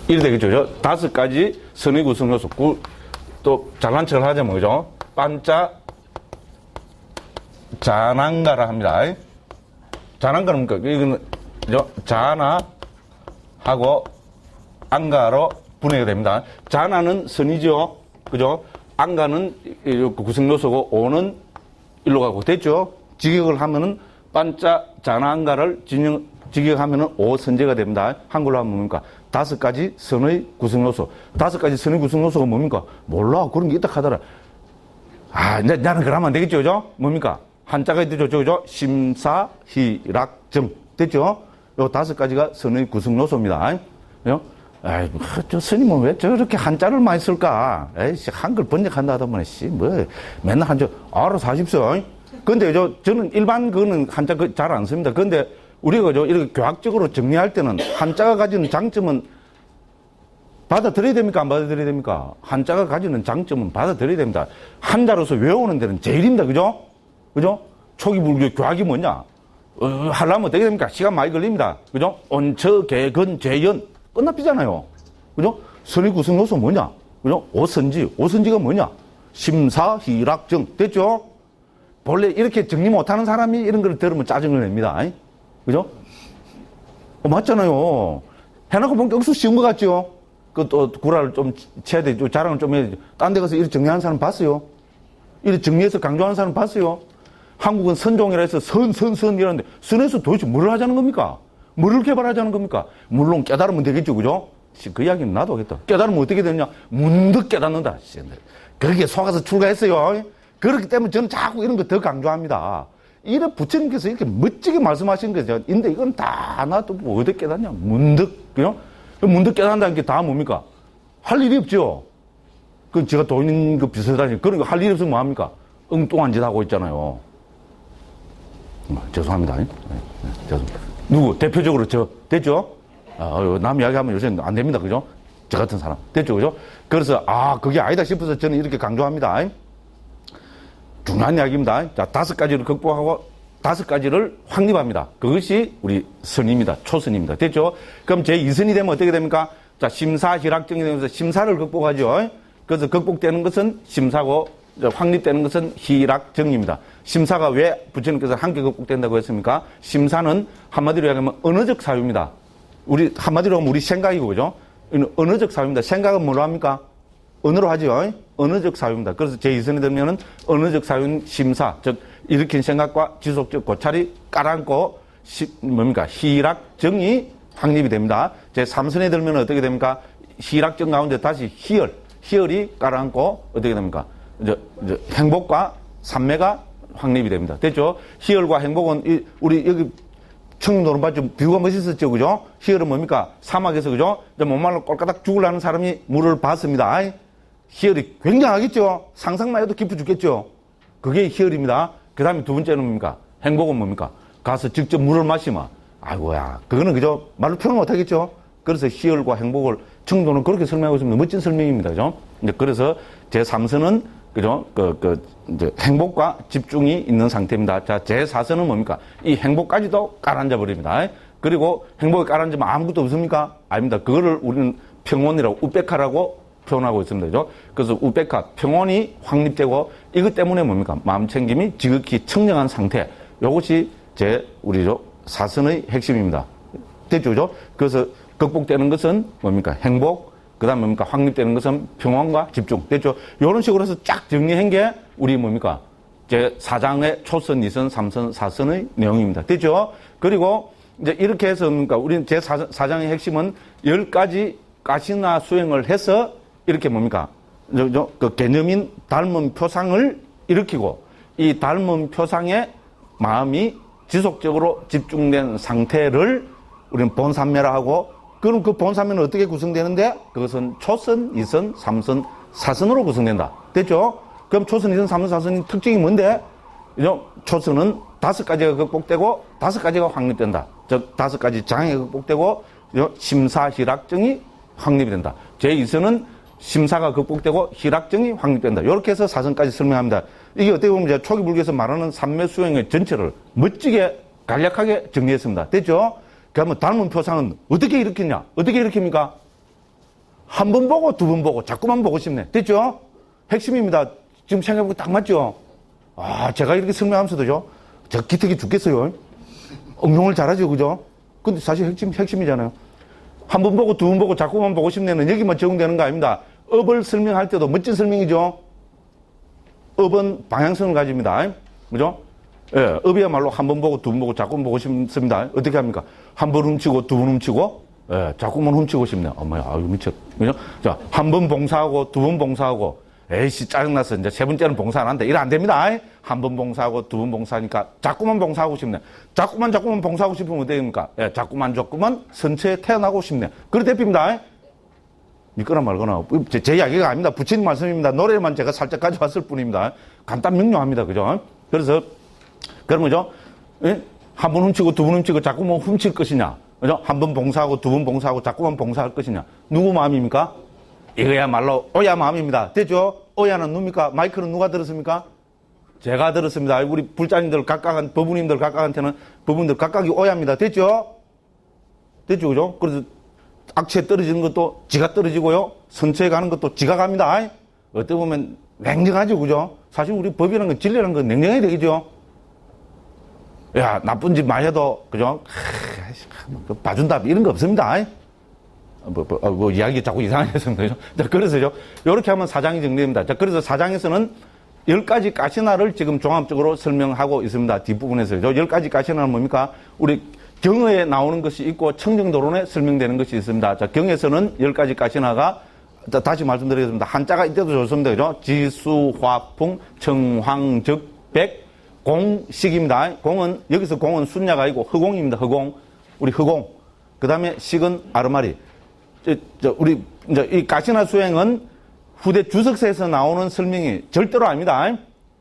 이래 되겠죠. 5가지 선의 구성 요소. 또 잘난 척을 하자면, 그죠? 반자, 자난가라 합니다. 자난가는 뭡니까? 이거는, 그죠? 자나하고 안가로 분해가 됩니다. 자나는 선이죠. 그죠? 안가는 구성 요소고, 오는 일로 가고. 됐죠? 직역을 하면은, 반자, 자나, 안가를 직역하면은 오선제가 됩니다. 한글로 하면 뭡니까? 5가지 선의 구성요소. 5가지 선의 구성요소가 뭡니까? 몰라. 그런 게 있다 하더라. 나는 그러면 안 되겠죠, 그죠? 뭡니까? 한자가 있죠, 그죠? 심사, 희락, 정. 됐죠? 요 5가지가 선의 구성요소입니다. 그죠? 저 스님은 왜 저렇게 한자를 많이 쓸까? 에이씨, 한글 번역한다 하다 보니, 맨날 한자, 알아서 하십시오. 근데 저는 일반 그거는 한자 잘 안 씁니다. 근데 우리가 이렇게 교학적으로 정리할 때는 한자가 가지는 장점은 받아들여야 됩니까? 안 받아들여야 됩니까? 한자가 가지는 장점은 받아들여야 됩니다. 한자로서 외우는 데는 제일입니다. 그죠? 그죠? 초기 불교 교학이 뭐냐? 하려면 어떻게 됩니까? 시간 많이 걸립니다. 그죠? 온처, 개근, 재연. 끝납니잖아요. 그죠? 선의 구성 요소 뭐냐? 그죠? 오선지가 뭐냐? 심사, 희락, 정. 됐죠? 본래 이렇게 정리 못하는 사람이 이런 걸 들으면 짜증을 냅니다. 그죠? 맞잖아요. 해놓고 보니까 억수 쉬운 것 같죠? 또, 구라를 좀 쳐야 되죠. 자랑을 좀 해야 되죠. 딴 데 가서 이렇게 정리하는 사람 봤어요? 이렇게 정리해서 강조하는 사람 봤어요? 한국은 선종이라 해서 선 이러는데, 선에서 도대체 뭐를 하자는 겁니까? 뭐를 개발하자는 겁니까? 물론 깨달으면 되겠죠. 그죠? 그 이야기는 나도 하겠다. 깨달으면 어떻게 되느냐? 문득 깨닫는다. 그렇게 속아서 출가했어요. 그렇기 때문에 저는 자꾸 이런 거 더 강조합니다. 이래 부처님께서 이렇게 멋지게 말씀하신 거죠. 근데 이건 다 나도 뭐 어디 깨닫냐? 문득, 그죠? 문득 깨닫는다는 게 다 뭡니까? 할 일이 없죠? 그 제가 돈 있는 거 비슷하니, 그런 거 할 일이 없으면 뭐합니까? 엉뚱한 짓 하고 있잖아요. 죄송합니다. 죄송합니다. 누구? 대표적으로 됐죠? 남 이야기하면 요새는 안 됩니다. 그죠? 저 같은 사람. 됐죠? 그죠? 그래서, 그게 아니다 싶어서 저는 이렇게 강조합니다. 중요한 이야기입니다. 자, 5가지를 극복하고 5가지를 확립합니다. 그것이 우리 선입니다. 초선입니다. 됐죠? 그럼 제2선이 되면 어떻게 됩니까? 자, 심사, 희락정이 되면서 심사를 극복하죠. 그래서 극복되는 것은 심사고, 확립되는 것은 희락정입니다. 심사가 왜 부처님께서 함께 극복된다고 했습니까? 심사는 한마디로 이야기하면 언어적 사유입니다. 한마디로 하면 우리 생각이고, 그죠? 언어적 사유입니다. 생각은 뭐로 합니까? 언어로 하죠. 언어적 사유입니다. 그래서 제2선이 되면은 언어적 사유는 심사, 즉, 일으킨 생각과 지속적 고찰이 깔아앉고, 희락정이 확립이 됩니다. 제3선에 들면 어떻게 됩니까? 희락정 가운데 다시 희열이 깔아앉고, 어떻게 됩니까? 행복과 산매가 확립이 됩니다. 됐죠? 희열과 행복은, 우리 여기 청룡도는 봤죠? 뷰가 멋있었죠? 그죠? 희열은 뭡니까? 사막에서, 그죠? 목말라 꼴까닥 죽으려는 사람이 물을 봤습니다. 희열이 굉장하겠죠? 상상만 해도 깊어 죽겠죠? 그게 희열입니다. 그 다음에 두 번째는 뭡니까? 행복은 뭡니까? 가서 직접 물을 마시면, 아이고야, 그거는 그죠? 말로 표현 못 하겠죠? 그래서 희열과 행복을 청도는 그렇게 설명하고 있습니다. 멋진 설명입니다. 그죠? 그래서 제3선은, 그죠? 이제 행복과 집중이 있는 상태입니다. 자, 제4선은 뭡니까? 이 행복까지도 깔아앉아 버립니다. 그리고 행복이 깔아앉으면 아무것도 없습니까? 아닙니다. 그거를 우리는 평온이라고, 우백화라고 표현하고 있습니다. 그죠? 그래서 우백화, 평온이 확립되고, 이것 때문에 뭡니까? 마음 챙김이 지극히 청정한 상태. 이것이 우리 4선의 핵심입니다. 됐죠? 그죠? 그래서 극복되는 것은 뭡니까? 행복, 그 다음에 뭡니까? 확립되는 것은 평온과 집중. 됐죠? 이런 식으로 해서 쫙 정리한 게 우리 뭡니까? 제4장의 초선, 2선, 3선, 4선의 내용입니다. 됐죠? 그리고 이제 이렇게 해서 뭡니까? 우리는 제4장의 핵심은 10가지 가시나 수행을 해서 이렇게 뭡니까? 그 개념인 닮은 표상을 일으키고 이 닮은 표상에 마음이 지속적으로 집중된 상태를 우리는 본산매라 하고 그럼 그 본사면은 어떻게 구성되는데? 그것은 초선, 2선, 3선, 4선으로 구성된다. 됐죠? 그럼 초선, 2선, 3선, 4선의 특징이 뭔데? 초선은 5가지가 극복되고 5가지가 확립된다. 즉 5가지 장애가 극복되고 심사 희락증이 확립이 된다. 제2선은 심사가 극복되고 희락증이 확립된다. 이렇게 해서 4선까지 설명합니다. 이게 어떻게 보면 제가 초기 불교에서 말하는 삼매 수행의 전체를 멋지게 간략하게 정리했습니다. 됐죠? 그러면 닮은 표상은 어떻게 일으켰냐? 어떻게 일으킵니까? 한 번 보고 두 번 보고 자꾸만 보고 싶네. 됐죠? 핵심입니다. 지금 생각해보니까 딱 맞죠? 아, 제가 이렇게 설명하면서도죠. 제가 기특해 죽겠어요. 응용을 잘하죠, 그죠? 근데 사실 핵심이잖아요. 한 번 보고 두 번 보고 자꾸만 보고 싶네는 여기만 적용되는 거 아닙니다. 업을 설명할 때도 멋진 설명이죠. 업은 방향성을 가집니다. 그죠? 예, 업이야말로 한 번 보고 두 번 보고 자꾸만 보고 싶습니다. 어떻게 합니까? 한 번 훔치고 두 번 훔치고, 예, 자꾸만 훔치고 싶네. 어머야, 아유, 미쳐. 그죠? 자, 한 번 봉사하고 두 번 봉사하고, 에이씨, 짜증났어. 이제 세 번째는 봉사 안 한다. 이래 안 됩니다. 한 번 봉사하고 두 번 봉사하니까 자꾸만 봉사하고 싶네. 자꾸만 봉사하고 싶으면 어떻게 됩니까? 예, 자꾸만 선체에 태어나고 싶네. 그래 대표입니다. 믿거나 말거나. 제 이야기가 아닙니다. 부처님 말씀입니다. 노래만 제가 살짝 가져왔을 뿐입니다. 간단 명료합니다. 그죠? 그래서, 그런 거죠. 예? 한 번 훔치고 두 번 훔치고 자꾸만 훔칠 것이냐. 그죠? 한 번 봉사하고 두 번 봉사하고 자꾸만 봉사할 것이냐. 누구 마음입니까? 이거야말로 오야 마음입니다. 됐죠? 오야는 누굽니까? 마이크는 누가 들었습니까? 제가 들었습니다. 우리 불자님들 각각, 법부님들 각각한테는 법부님들 각각이 오야입니다. 됐죠? 됐죠? 그죠? 그래서 악취에 떨어지는 것도 지가 떨어지고요. 선처에 가는 것도 지가 갑니다. 어떻게 보면 냉정하죠. 그죠? 사실 우리 법이라는 건 진리라는 건 냉정해야 되겠죠? 야, 나쁜 짓 많이 해도, 그죠? 봐준다. 이런 거 없습니다. 이야기 자꾸 이상해서 그죠? 자, 그래서요. 요렇게 하면 사장이 정리됩니다. 자, 그래서 사장에서는 10가지 가시나를 지금 종합적으로 설명하고 있습니다. 뒷부분에서요. 10가지 가시나는 뭡니까? 우리 경어에 나오는 것이 있고 청정도론에 설명되는 것이 있습니다. 자, 경에서는 10가지 가시나가 다시 말씀드리겠습니다. 한자가 이때도 좋습니다. 그죠? 지수, 화풍, 청황적, 백, 공식입니다. 공은, 여기서 공은 순야가 아니고 허공입니다. 허공. 우리 허공. 그 다음에 식은 아르마리. 우리, 이 가시나 수행은 후대 주석서에서 나오는 설명이 절대로 아닙니다.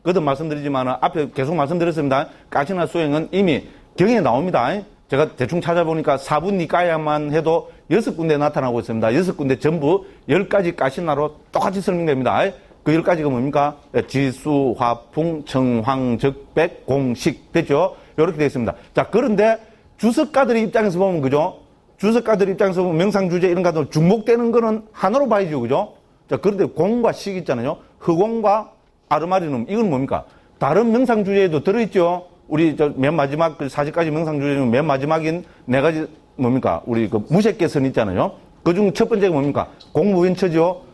그것도 말씀드리지만 앞에 계속 말씀드렸습니다. 가시나 수행은 이미 경에 나옵니다. 제가 대충 찾아보니까 사분니까야만 해도 6군데 나타나고 있습니다. 6군데 전부 10가지 가시나로 똑같이 설명됩니다. 그 10가지가 뭡니까? 지수, 화풍, 청황, 적백, 공식. 됐죠? 이렇게 되어 있습니다. 자, 그런데 주석가들의 입장에서 보면, 그죠? 주석가들 입장에서 보면 명상주제 이런 것들 중복되는 거는 하나로 봐야죠. 그죠? 자, 그런데 공과 식 있잖아요. 허공과 아르마리눔. 이건 뭡니까? 다른 명상주제에도 들어있죠? 우리 맨 마지막 40가지 명상주제 중 맨 마지막인 4가지 뭡니까? 우리 그 무색계선 있잖아요. 그 중 첫 번째가 뭡니까? 공무변처죠.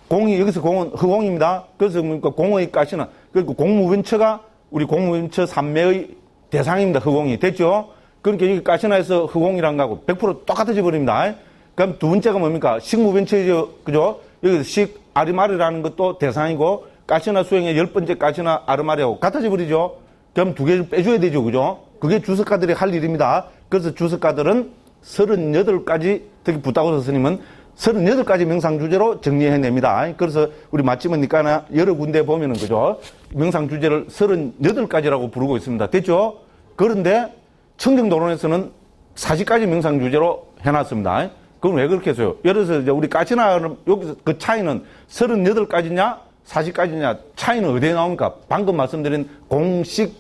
공이, 여기서 공은 허공입니다. 그래서 뭡니까? 공의 가시나. 그리고 공무변처가 우리 공무변처 삼매의 대상입니다. 허공이. 됐죠? 그러니까 여기 가시나에서 허공이란 거하고 100% 똑같아져 버립니다. 그럼 두 번째가 뭡니까? 식무변처죠. 그죠? 여기서 식, 아르마리라는 것도 대상이고, 가시나 수행의 10번째 가시나 아르마리하고 같아져 버리죠? 그럼 두 개를 빼줘야 되죠. 그죠? 그게 주석가들이 할 일입니다. 그래서 주석가들은 38가지, 특히 부다고서 스님은 38가지 명상주제로 정리해냅니다. 그래서 우리 마침은니까나 여러 군데 보면은, 그죠? 명상주제를 38가지라고 부르고 있습니다. 됐죠? 그런데 청정도론에서는 40가지 명상주제로 해놨습니다. 그건 왜 그렇게 했어요? 예를 들어서 이제 우리 까치나는 여기서 그 차이는 38가지냐, 40가지냐, 차이는 어디에 나옵니까? 방금 말씀드린 공식,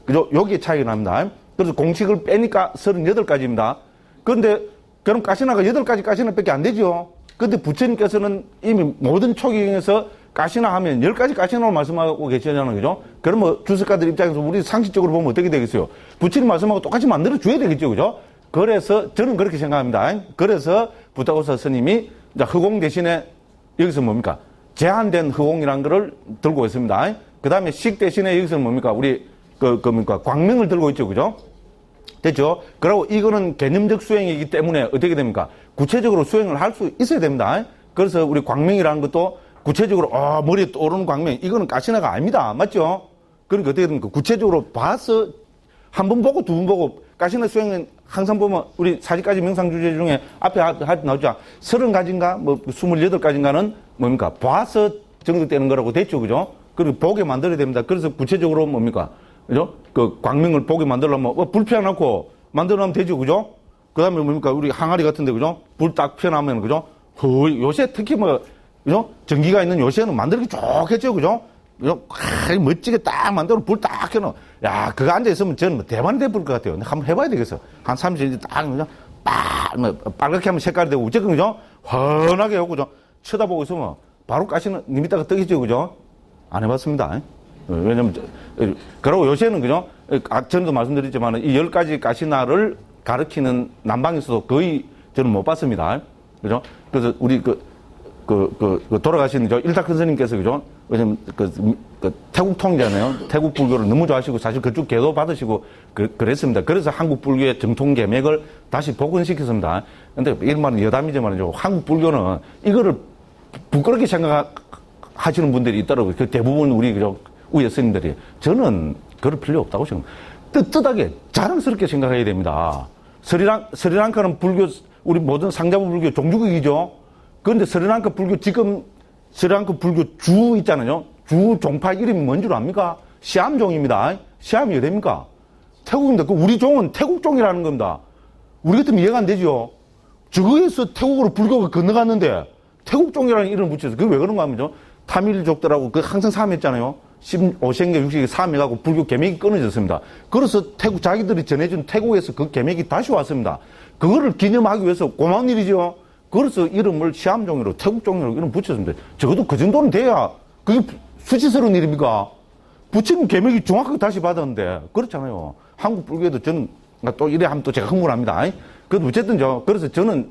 그죠? 여기에 차이가 납니다. 그래서 공식을 빼니까 38가지입니다. 그런데, 그럼 까시나가 8가지 까시나밖에 안 되죠? 근데 부처님께서는 이미 모든 초기경에서 까시나 하면 10가지 까시나로 말씀하고 계시잖아요. 그죠? 그러면 주석가들 입장에서 우리 상식적으로 보면 어떻게 되겠어요? 부처님 말씀하고 똑같이 만들어줘야 되겠죠. 그죠? 그래서 저는 그렇게 생각합니다. 그래서 부다고서 스님이 허공 대신에 여기서 뭡니까? 제한된 허공이라는 거를 들고 있습니다. 그 다음에 식 대신에 여기서 뭡니까? 우리 뭡니까? 광명을 들고 있죠. 그죠? 됐죠? 그리고 이거는 개념적 수행이기 때문에 어떻게 됩니까? 구체적으로 수행을 할 수 있어야 됩니다. 그래서 우리 광명이라는 것도 구체적으로, 머리에 떠오르는 광명. 이거는 가시나가 아닙니다. 맞죠? 그러니까 어떻게 됩니까? 구체적으로 봐서 한 번 보고 두 번 보고 가시나 수행은 항상 보면 우리 40가지 명상주제 중에 앞에 나오죠. 30가지인가 뭐 28가지인가는 뭡니까? 봐서 정득되는 거라고 됐죠. 그죠? 그리고 보게 만들어야 됩니다. 그래서 구체적으로 뭡니까? 그죠? 그 광명을 보게 만들려면 불 피워놓고 만들어놓으면 되죠. 그죠? 그 다음에 뭡니까? 우리 항아리 같은데, 그죠? 불 딱 피워놓으면, 그죠? 요새 특히 뭐, 그죠? 전기가 있는 요새는 만들기 좋겠죠. 그죠? 그죠? 멋지게 딱 만들어 불 딱 켜놓어. 야, 그거 앉아있으면 저는 뭐 대만이 돼볼 것 같아요. 한번 해봐야 되겠어. 한 30일 딱, 그죠? 빨갛게 하면 색깔이 되고, 어쨌든, 그죠? 환하게 하고, 그죠? 쳐다보고 있으면 바로 가시는, 님이다가 뜨겠죠. 그죠? 안 해봤습니다. 왜냐면, 그러고 요새는, 그죠? 전에도 말씀드렸지만, 이 10가지 가시나를 가르치는 남방에서도 거의 저는 못 봤습니다. 그죠? 그래서 우리 돌아가신 일타 큰 스님께서, 그죠? 왜냐면 태국 통이잖아요. 태국 불교를 너무 좋아하시고 사실 그쪽 계도 받으시고 그랬습니다. 그래서 한국 불교의 정통 계맥을 다시 복원시켰습니다. 근데 이런 말은 여담이지만 한국 불교는 이거를 부끄럽게 생각하시는 분들이 있더라고요. 그 대부분 우리 우예 스님들이. 저는 그럴 필요 없다고 생각합니다. 떳떳하게 자랑스럽게 생각해야 됩니다. 스리랑카는 불교, 우리 모든 상자부 불교 종주국이죠. 그런데 스리랑카 불교 지금 스리랑카 불교 주 있잖아요. 주 종파 이름이 뭔 줄 압니까? 시암종입니다. 시암이 어딥니까? 태국입니다. 그 우리 종은 태국종이라는 겁니다. 우리 같으면 이해가 안 되죠. 저거에서 태국으로 불교가 건너갔는데 태국종이라는 이름을 붙여서 그게 왜 그런가 하면요. 타밀족들하고 항상 사암했잖아요. 15세기, 60세기 사암해가고 불교 계맥이 끊어졌습니다. 그래서 태국, 자기들이 전해준 태국에서 그 계맥이 다시 왔습니다. 그거를 기념하기 위해서 고마운 일이죠. 그래서 이름을 시암종이로, 태국종이로 이름 붙였습니다. 적어도 그 정도는 돼야 그게 수치스러운 일입니까? 붙이면 계맥이 정확하게 다시 받았는데, 그렇잖아요. 한국 불교에도 저는 또 이래 하면 또 제가 흥분합니다. 그래도 어쨌든 그래서 저는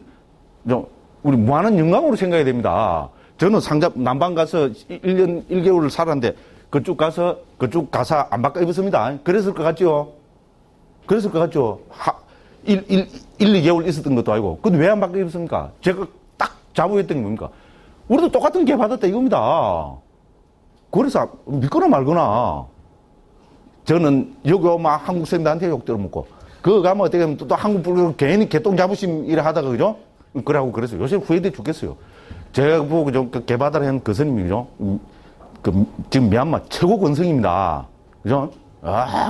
우리 무한한 영광으로 생각해야 됩니다. 저는 남방 가서 1년 1개월을 살았는데, 그쪽 가서 가사 안 바꿔 입었습니다. 그랬을 것 같죠? 1, 2개월 있었던 것도 아니고. 근데 왜 안 바꿔 입었습니까? 제가 딱 자부했던 게 뭡니까? 우리도 똑같은 게 받았다 이겁니다. 그래서 믿거나 말거나. 저는 여기 오면 한국 사람들한테 욕 들어먹고, 그거 가면 어떻게 하면 또 한국 불교 괜히 개똥 자부심 일을 하다가, 그죠? 그러고 그랬어요. 요새 후회돼 죽겠어요. 제가 보고 그 개바다를 한 그 스님이죠. 지금 미얀마 최고 권성입니다. 그죠?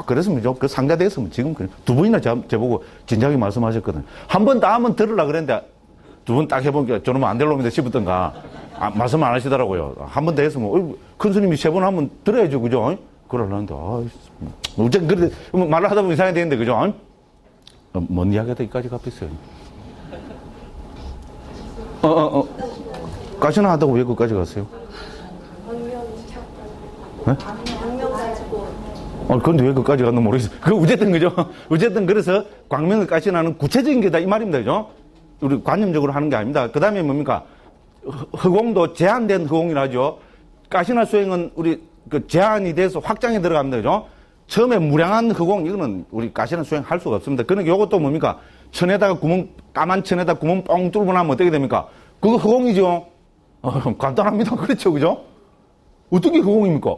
그랬으면 그 상자 됐으면 지금 두 번이나 저보고 진작에 말씀하셨거든요. 한 번 다 한번 들으려고 그랬는데 두 번 딱 해보니까 저놈은 안 될 놈이다 싶었던가 말씀 안 하시더라고요. 한 번 더 했으면 큰 스님이 3번 하면 들어야죠. 그죠? 그러려는데 어쨌든 그래 말을 하다 보면 이상하게 되는데 그죠? 뭔 이야기가 여기까지 갚였어요. 가시나 하다고 왜 거기까지 갔어요? 네? 그런데 왜 거기까지 갔나 모르겠어요. 어쨌든, 그죠? 어쨌든, 그래서 광명을 가시나는 구체적인 게다 이 말입니다. 그죠? 우리 관념적으로 하는 게 아닙니다. 그 다음에 뭡니까? 허공도 제한된 허공이라 하죠. 가시나 수행은 우리 제한이 돼서 확장에 들어갑니다. 그죠? 처음에 무량한 허공, 이거는 우리 가시나 수행 할 수가 없습니다. 그러니까 요것도 뭡니까? 까만 천에다 구멍 뻥 뚫고 나면 어떻게 됩니까? 그거 허공이죠? 간단합니다. 그렇죠. 그죠? 어떻게 허공입니까?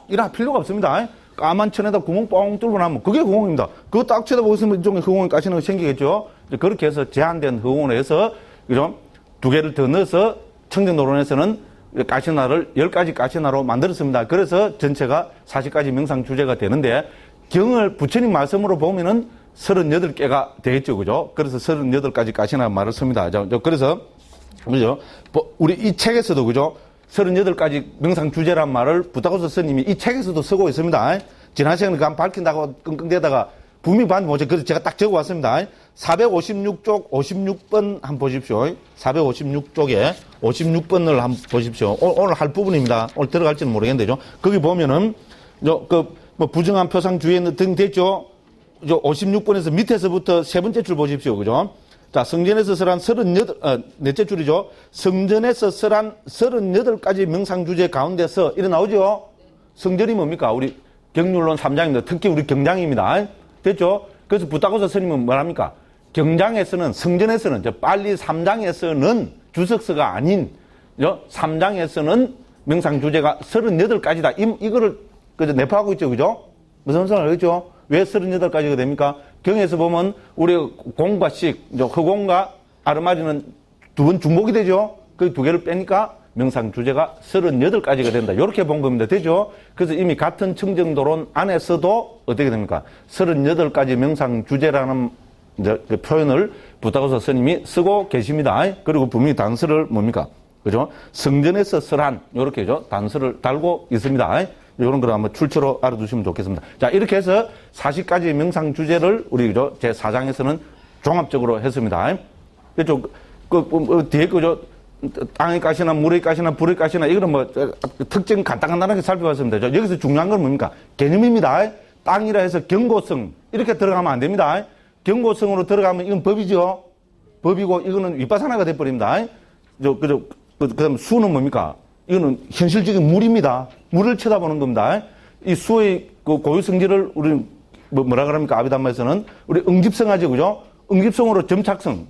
이라 필요가 없습니다. 까만 천에다 구멍 뻥 뚫고 나면 그게 허공입니다. 그거 딱 쳐다보고 있으면 이쪽에 허공이 가시는 거 생기겠죠? 그렇게 해서 제한된 허공을 해서, 그죠? 2개를 더 넣어서 청정노론에서는 가시나를 10가지 가시나로 만들었습니다. 그래서 전체가 40가지 명상 주제가 되는데, 경을 부처님 말씀으로 보면은 38개가 되겠죠. 그죠? 그래서 38가지 가시나 말을 씁니다. 그래서, 그죠? 우리 이 책에서도, 그죠? 38가지 명상 주제란 말을 부타고스 스님이 이 책에서도 쓰고 있습니다. 지난 시간에 그냥 밝힌다고 끙끙대다가 분명히 봤는데 뭐죠? 그래서 제가 딱 적어 왔습니다. 456쪽 56번 한번 보십시오. 456쪽에 56번을 한번 보십시오. 오늘 할 부분입니다. 오늘 들어갈지는 모르겠는데요. 거기 보면은, 부정한 표상 주에 등 됐죠? 56번에서 밑에서부터 세 번째 줄 보십시오. 그죠? 자, 성전에서 설한 넷째 줄이죠. 성전에서 설한 38가지 명상주제 가운데서 일어나오죠. 성전이 뭡니까? 우리 경률론 3장입니다. 특히 우리 경장입니다. 됐죠? 그래서 부타고스 스님은 뭐랍니까? 경장에서는, 성전에서는, 빨리 3장에서는 주석서가 아닌, 3장에서는 명상주제가 38가지다. 이거를 내포하고 있죠. 그죠? 무슨 말인지 알겠죠? 왜 38가지가 됩니까? 경에서 보면 우리 공과 식, 허공과 아르마리는 두 번 중복이 되죠. 그 두 개를 빼니까 명상 주제가 38가지가 된다. 이렇게 본 겁니다. 되죠? 그래서 이미 같은 청정도론 안에서도 어떻게 됩니까? 38가지 명상 주제라는 그 표현을 부타고사 스님이 쓰고 계십니다. 그리고 분명히 단서를 뭡니까? 그죠? 성전에서 설한, 요렇게죠. 단서를 달고 있습니다. 이런 걸 한번 출처로 알아두시면 좋겠습니다. 자, 이렇게 해서 40가지 명상 주제를 우리, 그죠? 제 4장에서는 종합적으로 했습니다. 이쪽, 뒤에 그죠? 땅의 가시나 물의 가시나 불의 가시나 이거는 뭐 특징 간단하게 살펴봤습니다. 여기서 중요한 건 뭡니까? 개념입니다. 땅이라 해서 경고성 이렇게 들어가면 안 됩니다. 경고성으로 들어가면 이건 법이죠. 법이고 이거는 윗바사나가 돼버립니다. 그다음 수는 뭡니까? 이거는 현실적인 물입니다. 물을 쳐다보는 겁니다. 이 수의 그 고유 성질을 우리 뭐라 그럽니까? 아비담마에서는 우리 응집성하죠, 그죠? 응집성으로 점착성,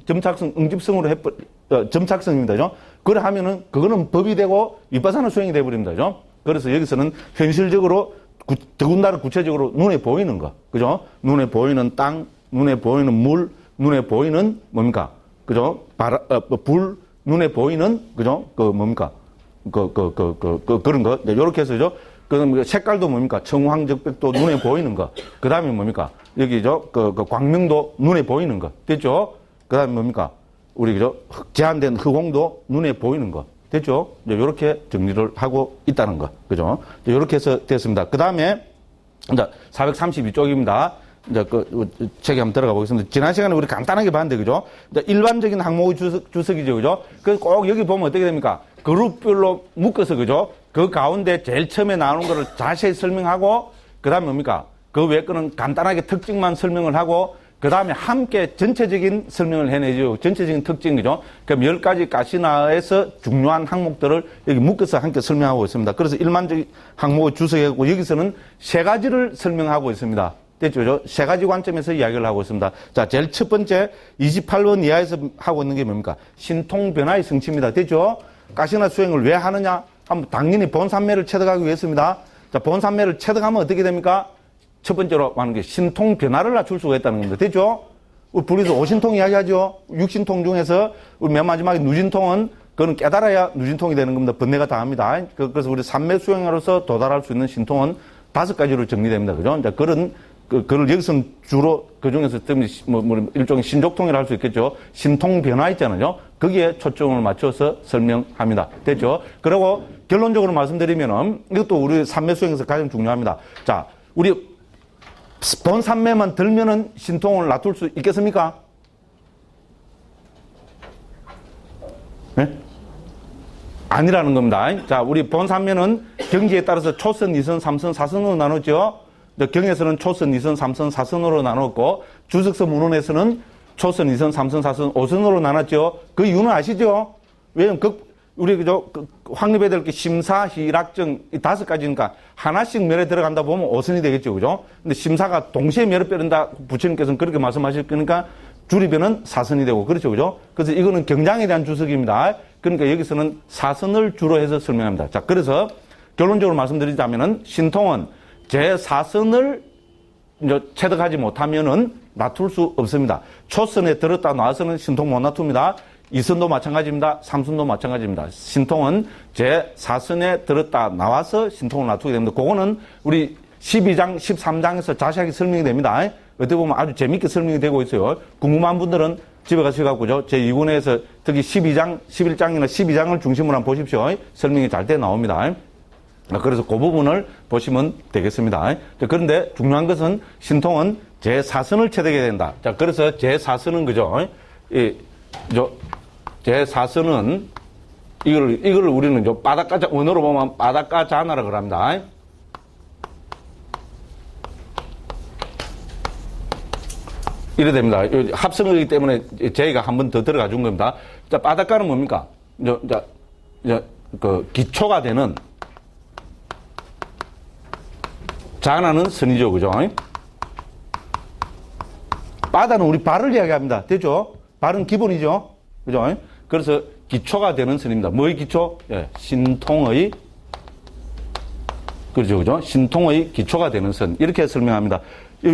응집성으로 점착성입니다. 죠? 그래 하면은, 그거는 법이 되고, 윗바사나 수행이 돼버립니다. 죠? 그래서 여기서는 현실적으로, 더군다나 구체적으로 눈에 보이는 거. 그죠? 눈에 보이는 땅, 눈에 보이는 물, 눈에 보이는 뭡니까? 그죠? 불, 눈에 보이는, 그죠? 뭡니까? 그런 거. 요렇게 해서죠. 그 색깔도 뭡니까? 청황적백도 눈에 보이는 거. 그 다음에 뭡니까? 여기죠. 광명도 눈에 보이는 거. 됐죠? 그 다음에 뭡니까? 우리, 그죠? 제한된 허공도 눈에 보이는 거. 됐죠? 요렇게 정리를 하고 있다는 거. 그죠? 요렇게 해서 됐습니다. 그 다음에, 이제 432쪽입니다. 이제 책에 한번 들어가 보겠습니다. 지난 시간에 우리 간단하게 봤는데, 그죠? 이제 일반적인 항목의 주석이죠. 그죠? 그래서 꼭 여기 보면 어떻게 됩니까? 그룹별로 묶어서, 그죠? 그 가운데 제일 처음에 나오는 거를 자세히 설명하고, 그 다음에 뭡니까? 그 외 거는 간단하게 특징만 설명을 하고, 그 다음에 함께 전체적인 설명을 해내죠. 전체적인 특징이죠. 그럼 10가지 가시나에서 중요한 항목들을 여기 묶어서 함께 설명하고 있습니다. 그래서 일반적인 항목의 주석이고, 여기서는 3가지를 설명하고 있습니다. 됐죠? 3가지 관점에서 이야기를 하고 있습니다. 자, 제일 첫 번째, 28번 이하에서 하고 있는 게 뭡니까? 신통변화의 성취입니다. 됐죠? 가시나 수행을 왜 하느냐? 당연히 본산매를 체득하기 위해서입니다. 자, 본산매를 체득하면 어떻게 됩니까? 첫 번째로 하는 게 신통 변화를 낮출 수가 있다는 겁니다. 됐죠? 우리 불에서 5신통 이야기하죠? 6신통 중에서 우리 맨 마지막에 누진통은 그거는 깨달아야 누진통이 되는 겁니다. 번뇌가 다합니다. 그래서 우리 삼매 수행으로서 도달할 수 있는 신통은 5가지로 정리됩니다. 그죠? 자, 그걸 여기서는 주로 그 중에서 일종의 신족통이라 할 수 있겠죠. 신통 변화 있잖아요. 거기에 초점을 맞춰서 설명합니다. 됐죠? 그리고 결론적으로 말씀드리면은 이것도 우리 삼매 수행에서 가장 중요합니다. 자, 우리 본 삼매만 들면은 신통을 놔둘 수 있겠습니까? 네? 아니라는 겁니다. 자, 우리 본 삼매는 경지에 따라서 초선, 2선, 3선, 4선으로 나눴죠. 경에서는 초선, 2선, 3선, 4선으로 나눴고, 주석서 문헌에서는 초선, 2선, 3선, 4선, 5선으로 나눴죠. 그 이유는 아시죠? 왜냐면 우리 확립해야 될 게 심사, 희락정, 이 5가지니까 하나씩 면에 들어간다 보면 5선이 되겠죠. 그죠? 근데 심사가 동시에 면에 빼른다 부처님께서는 그렇게 말씀하실 거니까 주리변은 4선이 되고, 그렇죠. 그죠? 그래서 이거는 경장에 대한 주석입니다. 그러니까 여기서는 4선을 주로 해서 설명합니다. 자, 그래서 결론적으로 말씀드리자면은 신통은 제4선을 체득하지 못하면은 놔둘 수 없습니다. 초선에 들었다 놔서는 신통 못 놔둡니다. 2선도 마찬가지입니다. 3선도 마찬가지입니다. 신통은 제4선에 들었다 나와서 신통을 놔두게 됩니다. 그거는 우리 12장, 13장에서 자세하게 설명이 됩니다. 어떻게 보면 아주 재밌게 설명이 되고 있어요. 궁금한 분들은 집에 가셔가지고 제2권에서 특히 12장, 11장이나 12장을 중심으로 한번 보십시오. 설명이 잘 돼 나옵니다. 그래서 그 부분을 보시면 되겠습니다. 그런데 중요한 것은 신통은 제4선을 체득해야 된다. 자, 그래서 제4선은 그죠? 제4선은 이걸 우리는 바닷가 원어로 보면 바닷가 자나라 그럽니다. 이래 됩니다. 합성이기 때문에 저희가 한 번 더 들어가 준 겁니다. 자, 바닷가는 뭡니까? 기초가 되는 자나는 선이죠. 그죠? 바다는 우리 발을 이야기합니다. 됐죠? 발은 기본이죠. 그죠? 그래서 기초가 되는 선입니다. 뭐의 기초? 예, 신통의, 그죠? 신통의 기초가 되는 선. 이렇게 설명합니다.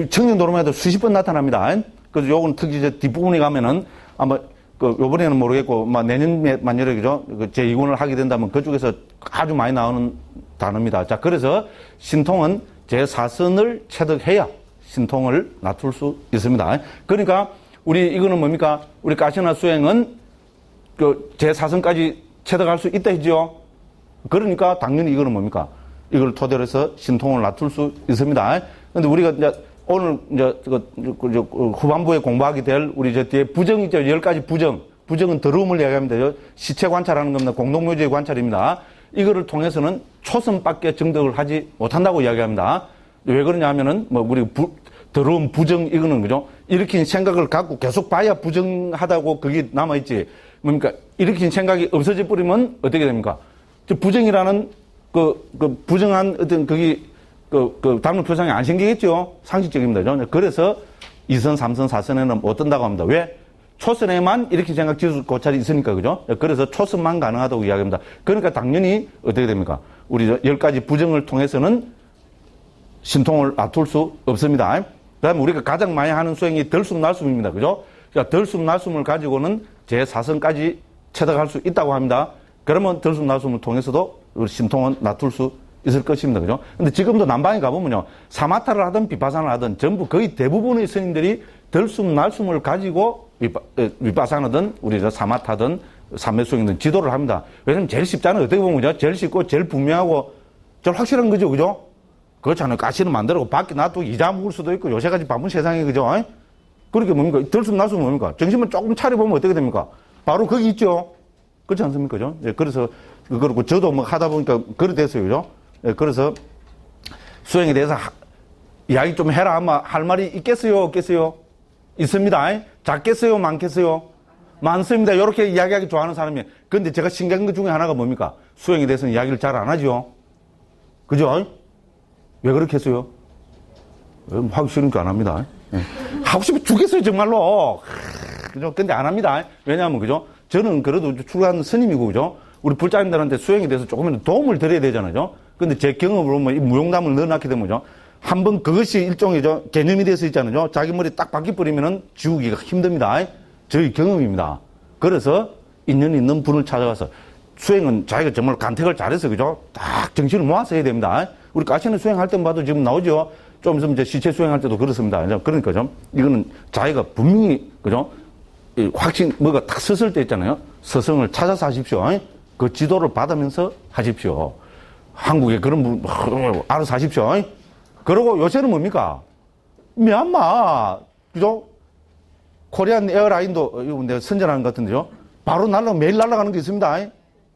청정도로만 해도 수십 번 나타납니다. 그래서 요건 특히 저 뒷부분에 가면은 아마 요번에는 모르겠고, 내년 만일에, 그죠? 제2군을 하게 된다면 그쪽에서 아주 많이 나오는 단어입니다. 자, 그래서 신통은 제4선을 체득해야 신통을 낮출 수 있습니다. 그러니까, 이거는 뭡니까? 우리 가시나 수행은 제4선까지 체득할 수 있다 했죠? 그러니까 당연히 이거는 뭡니까? 이걸 토대로 해서 신통을 낮출 수 있습니다. 근데 우리가 이제 오늘 이제 후반부에 공부하게 될 우리 저 뒤에 부정이죠. 10가지 부정. 부정은 더러움을 이야기합니다. 시체 관찰하는 겁니다. 공동묘지의 관찰입니다. 이거를 통해서는 초선밖에 정득을 하지 못한다고 이야기합니다. 왜 그러냐 하면은 우리 더러운 부정 이거는 그죠? 일으킨 생각을 갖고 계속 봐야 부정하다고 그게 남아있지. 뭡니까? 일으킨 생각이 없어져 버리면 어떻게 됩니까? 부정이라는 부정한 어떤 담론 표상이 안 생기겠죠? 상식적입니다. 그래서 2선, 3선, 4선에는 못 든다고 합니다. 왜? 초선에만 이렇게 생각 지수 고찰이 있으니까, 그죠? 그래서 초선만 가능하다고 이야기합니다. 그러니까 당연히 어떻게 됩니까? 우리 10가지 부정을 통해서는 신통을 낮출 수 없습니다. 그 다음에 우리가 가장 많이 하는 수행이 덜숨, 날숨입니다. 그죠? 그러니까 덜숨, 날숨을 가지고는 제4선까지 체득할 수 있다고 합니다. 그러면 덜숨, 날숨을 통해서도 우리 신통은 낮출 수 있을 것입니다. 그죠? 근데 지금도 남방에 가보면요. 사마타를 하든 비파사나를 하든 전부 거의 대부분의 스님들이 덜숨, 날숨을 가지고 위파사나든 우리 사마타든 삼매수행이든 지도를 합니다. 왜냐면 제일 쉽잖아요. 어떻게 보면 그죠? 제일 쉽고 제일 분명하고 제일 확실한 거죠. 그죠? 그렇잖아요. 가시는 만들고 밖에 놔두고 이자 묵을 수도 있고 요새까지 바쁜 세상에 그죠? 그렇게 뭡니까? 덜숨, 날숨 뭡니까? 정신만 조금 차려보면 어떻게 됩니까? 바로 거기 있죠. 그렇지 않습니까? 그죠? 그래서 그렇고 저도 하다 보니까 그래 됐어요. 그죠? 그래서 수행에 대해서 이야기 좀 해라 하면 할 말이 있겠어요? 없겠어요? 있습니다. 작겠어요? 많겠어요? 많습니다. 이렇게 이야기하기 좋아하는 사람이에요. 그런데 제가 신기한 것 중에 하나가 뭡니까? 수행에 대해서는 이야기를 잘 안 하죠. 그죠? 왜 그렇게 했어요? 하기 싫으니까 안 합니다. 하고 싶으면 죽겠어요, 정말로. 그죠? 근데 안 합니다. 왜냐하면, 그죠? 저는 그래도 출가한 스님이고, 그죠? 우리 불자님들한테 수행에 대해서 조금이라도 도움을 드려야 되잖아요. 근데 제 경험으로 이 무용담을 넣어놨게 되면, 그죠? 한번 그것이 일종의 개념이 돼서 있잖아요. 자기 머리 딱 바뀌어버리면은 지우기가 힘듭니다. 저희 경험입니다. 그래서 인연이 있는 분을 찾아가서 수행은 자기가 정말 간택을 잘해서, 그죠? 딱 정신을 모아서 해야 됩니다. 우리 가시는 수행할 때 봐도 지금 나오죠? 좀 있으면 이제 시체 수행할 때도 그렇습니다. 그러니까 이거는 자기가 분명히, 그죠? 확신, 뭐가 딱 섰을 때 있잖아요. 서성을 찾아서 하십시오. 그 지도를 받으면서 하십시오. 한국에 그런 분, 알아서 하십시오. 그리고 요새는 뭡니까? 미얀마, 그죠? 코리안 에어라인도, 이거 내가 선전하는 것 같은데요. 바로 매일 날아가는 게 있습니다.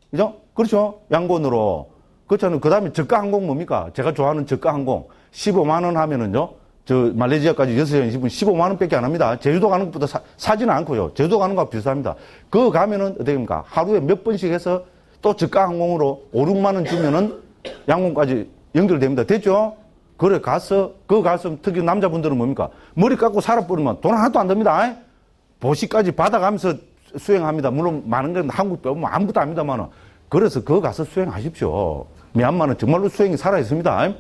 그죠? 그렇죠? 양곤으로. 그렇잖아요. 그 다음에 저가 항공 뭡니까? 제가 좋아하는 저가 항공. 15만원 하면은요, 말레이시아까지 6시간 20분 15만원 밖에 안 합니다. 제주도 가는 것보다 사지는 않고요. 제주도 가는 거하고 비슷합니다. 그거 가면은 어떻게 됩니까? 하루에 몇 번씩 해서 또 저가 항공으로 5, 6만원 주면은 양곤까지 연결됩니다. 됐죠? 그래, 그거 가서 특히 남자분들은 뭡니까? 머리 깎고 살아버리면 돈 하나도 안 듭니다. 보시까지 받아가면서 수행합니다. 물론 많은 건 한국 빼면 아무것도 아닙니다만은. 그래서 그거 가서 수행하십시오. 미얀마는 정말로 수행이 살아있습니다.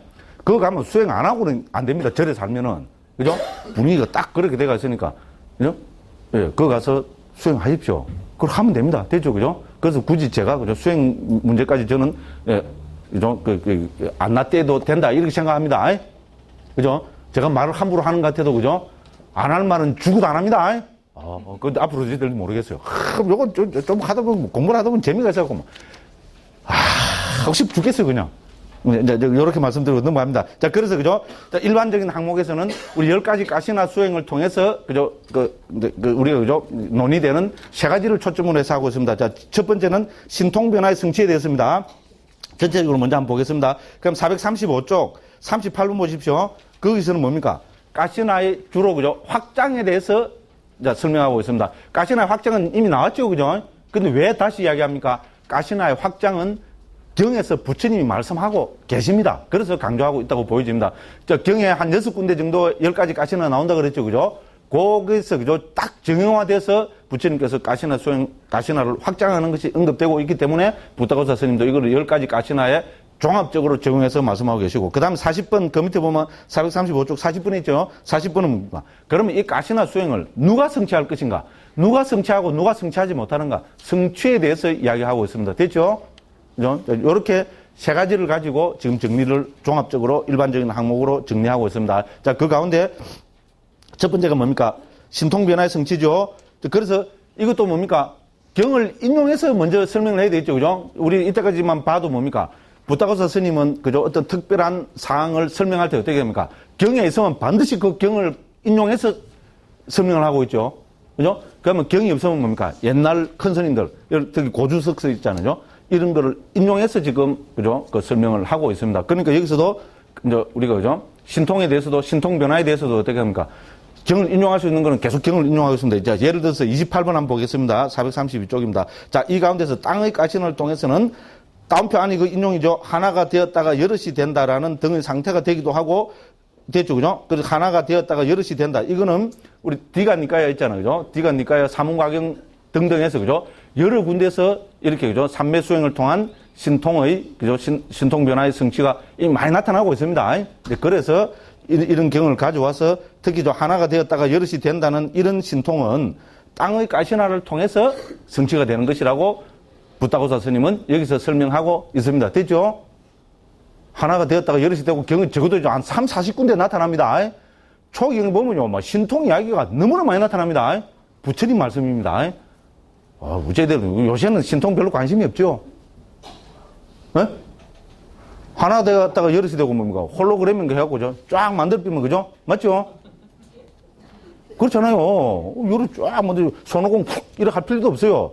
그거 가면 수행 안 하고는 안 됩니다. 절에 살면은. 그죠? 분위기가 딱 그렇게 돼가 있으니까. 그죠? 예, 그거 가서 수행하십시오. 그걸 하면 됩니다. 됐죠? 그죠? 그래서 굳이 제가, 그죠? 수행 문제까지 저는, 예, 그죠? 안 놔떼도 된다. 이렇게 생각합니다. 그죠? 제가 말을 함부로 하는 것 같아도, 그죠? 안 할 말은 죽어도 안 합니다. 근데 앞으로 어찌 될지 모르겠어요. 요건 좀 하다 보면, 공부를 하다 보면 재미가 있어갖고, 하고 싶어 죽겠어요, 그냥. 이제 이렇게 말씀드리고 넘어갑니다. 자, 그래서, 그죠? 자, 일반적인 항목에서는 우리 10가지 가시나 수행을 통해서, 그죠? 우리가, 그죠? 논의되는 3가지를 초점으로 해서 하고 있습니다. 자, 첫 번째는 신통변화의 성취에 대해서입니다. 전체적으로 먼저 한번 보겠습니다. 그럼 435쪽, 38번 보십시오. 거기서는 뭡니까? 가시나의 주로, 그죠? 확장에 대해서 자, 설명하고 있습니다. 가시나의 확장은 이미 나왔죠, 그죠? 근데 왜 다시 이야기합니까? 가시나의 확장은 경에서 부처님이 말씀하고 계십니다. 그래서 강조하고 있다고 보여집니다. 경에 한 6군데 정도 10가지 가시나 나온다 그랬죠, 그죠? 거기서, 그죠? 딱 정형화돼서 부처님께서 가시나 수행, 가시나를 확장하는 것이 언급되고 있기 때문에 부타고사 스님도 이거를 10가지 가시나에 종합적으로 적용해서 말씀하고 계시고, 그 다음에 40번, 그 밑에 보면 435쪽 40번 있죠? 40번은 뭡니까? 그러면 이 가시나 수행을 누가 성취할 것인가? 누가 성취하고 누가 성취하지 못하는가? 성취에 대해서 이야기하고 있습니다. 됐죠? 그죠? 이렇게 세 가지를 가지고 지금 정리를 종합적으로 일반적인 항목으로 정리하고 있습니다. 자, 그 가운데 첫 번째가 뭡니까? 신통변화의 성취죠. 그래서 이것도 뭡니까? 경을 인용해서 먼저 설명을 해야 되겠죠. 그죠? 우리 이때까지만 봐도 뭡니까? 부타고사 스님은 그죠? 어떤 특별한 사항을 설명할 때 어떻게 됩니까? 경에 있으면 반드시 그 경을 인용해서 설명을 하고 있죠. 그죠? 그러면 경이 없으면 뭡니까? 옛날 큰 스님들, 특히 고주석서 있잖아요. 이런 거를 인용해서 지금, 그죠? 그 설명을 하고 있습니다. 그러니까 여기서도, 이제 우리가, 그죠? 신통에 대해서도, 신통 변화에 대해서도 어떻게 합니까? 경을 인용할 수 있는 거는 계속 경을 인용하고 있습니다. 자, 예를 들어서 28번 한번 보겠습니다. 432쪽입니다. 자, 이 가운데서 땅의 가신을 통해서는 다운표 안이 그 인용이죠. 하나가 되었다가 여럿이 된다라는 등의 상태가 되기도 하고, 됐죠, 그죠? 그래서 하나가 되었다가 여럿이 된다. 이거는 우리 디가 니까야 있잖아요, 그죠? 디가 니까야 사문과경 등등해서, 그죠? 여러 군데서 이렇게, 그죠? 삼매 수행을 통한 신통의, 그죠? 신통 변화의 성취가 많이 나타나고 있습니다. 그래서 이런 경을 가져와서 특히 하나가 되었다가 여럿이 된다는 이런 신통은 땅의 가시나를 통해서 성취가 되는 것이라고 부타고사 스님은 여기서 설명하고 있습니다. 됐죠? 하나가 되었다가 여럿이 되고 경은 적어도 한 3, 40군데 나타납니다. 초경에 보면요, 뭐 신통 이야기가 너무나 많이 나타납니다. 부처님 말씀입니다. 우체대로 요새는 신통 별로 관심이 없죠. 네? 하나 되었다가 여럿이 되고 뭡니까? 홀로그램인가 해갖고 쫙 만들면 그죠? 맞죠? 그렇잖아요. 요를 쫙 만들 손오공 푹 이렇게 할 필요도 없어요.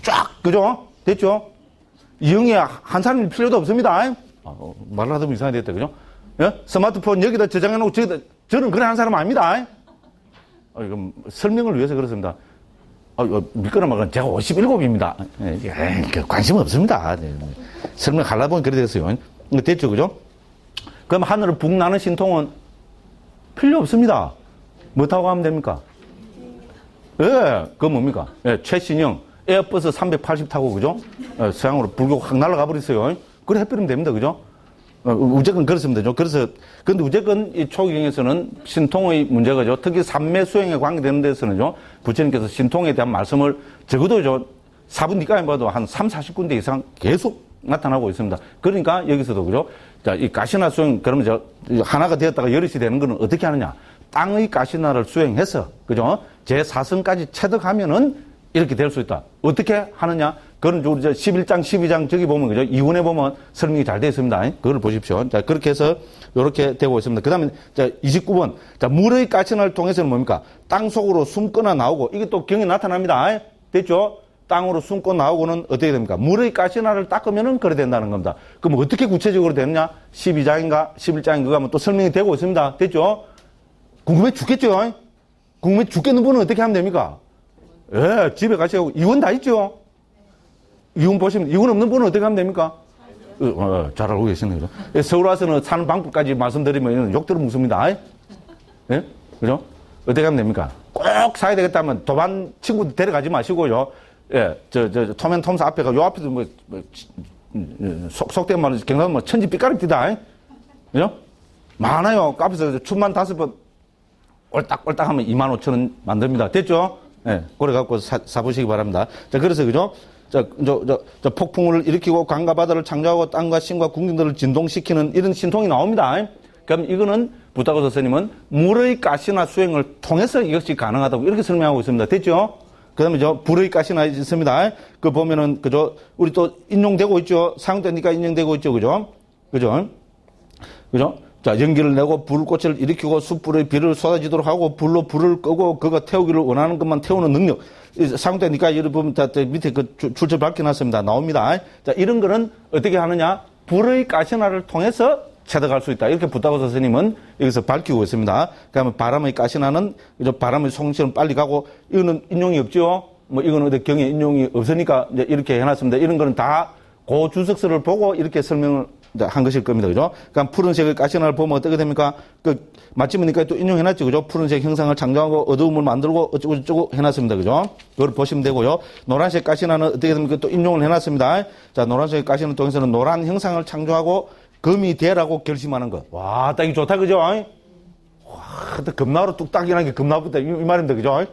쫙 그죠? 됐죠? 이형이 한 사람일 필요도 없습니다. 말을 하다 보면 이상하게 됐다, 그죠? 예? 스마트폰 여기다 저장해놓고 저는 그래 한 사람 아닙니다. 이거 설명을 위해서 그렇습니다. 믿거나 말거나 제가 57입니다. 관심 없습니다. 설명하려다 보니 그래 됐어요. 됐죠, 그죠? 그럼 하늘을 붕 나는 신통은 필요 없습니다. 뭐 타고 가면 됩니까? 예, 그거 뭡니까? 예, 최신형 에어버스 380 타고, 그죠? 서양으로 불교 확 날아가 버렸어요. 그래 해버리면 됩니다, 그죠? 무조건 그렇습니다. 그래서, 근데 무조건 이 초기경에서는 신통의 문제가죠. 특히 삼매 수행에 관계되는 데서는요, 부처님께서 신통에 대한 말씀을 적어도 사분니까지 봐도 한 3, 40군데 이상 계속 나타나고 있습니다. 그러니까 여기서도, 그죠? 자, 이 가시나 수행, 그러면 하나가 되었다가 여럿이 되는 거는 어떻게 하느냐? 땅의 가시나를 수행해서, 그죠? 제4성까지 체득하면은 이렇게 될 수 있다. 어떻게 하느냐? 그건 우리 11장, 12장 저기 보면, 그죠? 이원에 보면 설명이 잘 되어 있습니다. 그걸 보십시오. 자, 그렇게 해서 이렇게 되고 있습니다. 그 다음에, 자, 29번. 자, 물의 가시나를 통해서는 뭡니까? 땅 속으로 숨거나 나오고, 이게 또 경에 나타납니다. 됐죠? 땅으로 숨고 나오고는 어떻게 됩니까? 물의 가시나를 닦으면은 그래 된다는 겁니다. 그럼 어떻게 구체적으로 되느냐? 12장인가? 11장인가 하면 또 설명이 되고 있습니다. 됐죠? 궁금해 죽겠죠? 궁금해 죽겠는 분은 어떻게 하면 됩니까? 예, 집에 가시고, 이원 다 있죠? 이원 보시면, 이원 없는 분은 어떻게 하면 됩니까? 잘 알고 계시네요. 서울 와서는 사는 방법까지 말씀드리면 욕 들어 묻습니다. 예? 그죠? 어떻게 하면 됩니까? 꼭 사야 되겠다면 도반 친구들 데려가지 마시고요. 예, 톰앤톰스 앞에가, 요 앞에도 속된 말로 경상도 천지 삐까리 뛰다. 그죠? 많아요. 카페에서 춤만 5번 꼴딱꼴딱 하면 25,000원 만듭니다. 됐죠? 예, 그래 갖고 사보시기 바랍니다. 자, 그래서, 그죠? 폭풍을 일으키고 강과 바다를 창조하고 땅과 신과 궁경들을 진동시키는 이런 신통이 나옵니다. 그럼 이거는 부타고사 스님은 물의 가시나 수행을 통해서 이것이 가능하다고 이렇게 설명하고 있습니다. 됐죠? 그 다음에 불의 가시나 있습니다. 그 보면은, 그죠? 우리 또 인용되고 있죠? 상대니까 인용되고 있죠? 그죠? 그죠? 그죠? 자, 연기를 내고 불꽃을 일으키고 숯불의 비를 쏟아지도록 하고 불로 불을 끄고 그가 태우기를 원하는 것만 태우는 능력. 상대니까 여러분 밑에 그 출처 밝혀놨습니다. 나옵니다. 자, 이런 거는 어떻게 하느냐? 불의 가시나를 통해서 체득할 수 있다. 이렇게 부타고사 스님은 여기서 밝히고 있습니다. 그러면 바람의 가시나는 바람의 송시는 빨리 가고 이거는 인용이 없죠. 뭐 이거는 어디 경에 인용이 없으니까 이제 이렇게 해놨습니다. 이런 거는 다 고주석서를 보고 이렇게 설명을 이제 한 것일 겁니다. 그죠? 그러니까 푸른색의 가시나를 보면 어떻게 됩니까? 마침이니까 또 인용해놨죠. 그죠? 푸른색 형상을 창조하고 어두움을 만들고 어쩌고저쩌고 해놨습니다. 그죠? 그걸 보시면 되고요. 노란색 가시나는 어떻게 됩니까? 또 인용을 해놨습니다. 자, 노란색 가시나 통해서는 노란 형상을 창조하고 금이 되라고 결심하는 것. 와, 딱 이 좋다. 그죠? 와, 금나루 뚝딱이라는 게 금나루다. 이 말입니다. 그죠?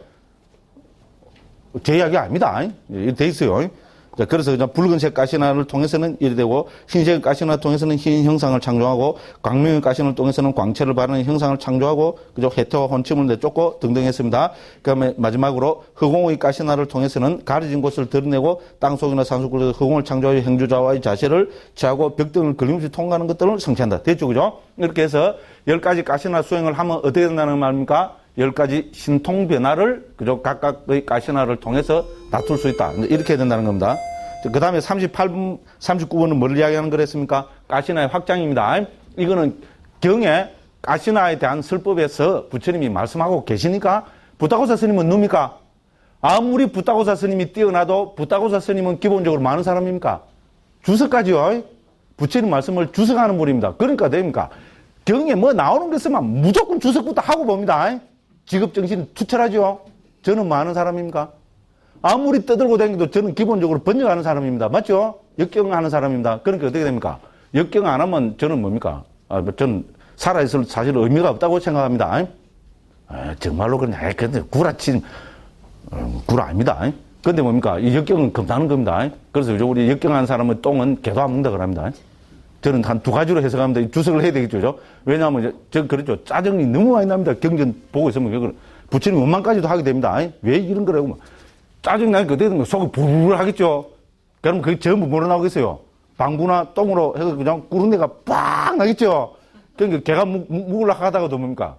제 이야기 아닙니다. 이렇게 돼 있어요. 자, 그래서 그냥 붉은색 가시나를 통해서는 이래 되고, 흰색 가시나를 통해서는 흰 형상을 창조하고, 광명의 가시나를 통해서는 광채를 바르는 형상을 창조하고, 그죠? 해태와 혼침을 내쫓고 등등 했습니다. 그 다음에 마지막으로 허공의 가시나를 통해서는 가려진 곳을 드러내고, 땅속이나 산속에서 허공을 창조하여 행주자와의 자세를 취하고 벽 등을 걸림없이 통과하는 것들을 성취한다. 됐죠? 그죠? 이렇게 해서 10가지 가시나 수행을 하면 어떻게 된다는 말입니까? 10가지 신통 변화를, 그죠? 각각의 가시나를 통해서 다툴 수 있다. 이렇게 해야 된다는 겁니다. 그 다음에 38분, 39번은 뭘 이야기하는 거랬습니까? 가시나의 확장입니다. 이거는 경에 가시나에 대한 설법에서 부처님이 말씀하고 계시니까 부타고사 스님은 누굽니까? 아무리 부타고사 스님이 뛰어나도 부타고사 스님은 기본적으로 많은 사람입니까? 주석까지요. 부처님 말씀을 주석하는 분입니다. 그러니까 됩니까? 경에 뭐 나오는 게 있으면 무조건 주석부터 하고 봅니다. 직업정신 투철하죠? 저는 뭐 하는 사람입니까? 아무리 떠들고 다니도 저는 기본적으로 번역하는 사람입니다. 맞죠? 역경하는 사람입니다. 그러니까 어떻게 됩니까? 역경 안 하면 저는 뭡니까? 저는 살아있을 사실 의미가 없다고 생각합니다. 정말로 그냥, 근데 구라친, 구라 아닙니다. 근데 뭡니까? 이 역경은 겁나는 겁니다. 그래서 우리 역경한 사람은 똥은 개도 안 먹는다 그럽니다. 저는 한 두 가지로 해석합니다. 주석을 해야 되겠죠. 왜냐하면, 그렇죠. 짜증이 너무 많이 납니다. 경전 보고 있으면. 부처님 원망까지도 하게 됩니다. 왜 이런 거라고. 짜증나니까 어떻게 되면 속이 부르르 하겠죠. 그럼 그게 전부 뭐로 나오겠어요? 방구나 똥으로 해서 그냥 꾸른내가 빡 나겠죠. 그러니까 걔가 묵으려고 하다가도 뭡니까?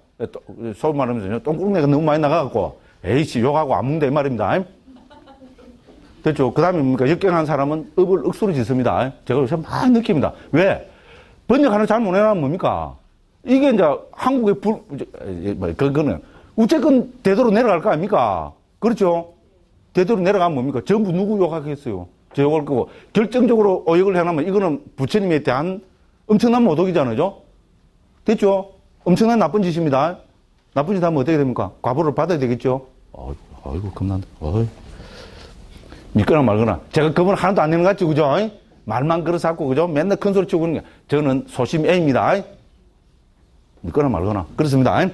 소위 말하면서 똥꾸른내가 너무 많이 나가갖고 에이씨 욕하고 안 먹는다 이 말입니다. 됐죠? 그 다음에 뭡니까? 역경한 사람은 업을 억수로 짓습니다. 제가 요새 많이 느낍니다. 왜? 번역하는 잘 못해나면 뭡니까? 이게 이제 한국의 그거는 우체권 대도로 내려갈 거 아닙니까? 그렇죠? 대대로 내려가면 뭡니까? 전부 누구 욕하겠어요? 저 욕할 거고. 결정적으로 오역을 해놓으면 이거는 부처님에 대한 엄청난 모독이잖아요? 됐죠? 엄청난 나쁜 짓입니다. 나쁜 짓 하면 어떻게 됩니까? 과보를 받아야 되겠죠? 아이고, 겁난다. 믿거나 말거나. 제가 겁을 하나도 안 내는 것 같죠? 그죠? 말만 걸어서 그죠? 맨날 큰 소리 치고 있는 게. 저는 소심 A입니다. 믿거나 말거나. 그렇습니다.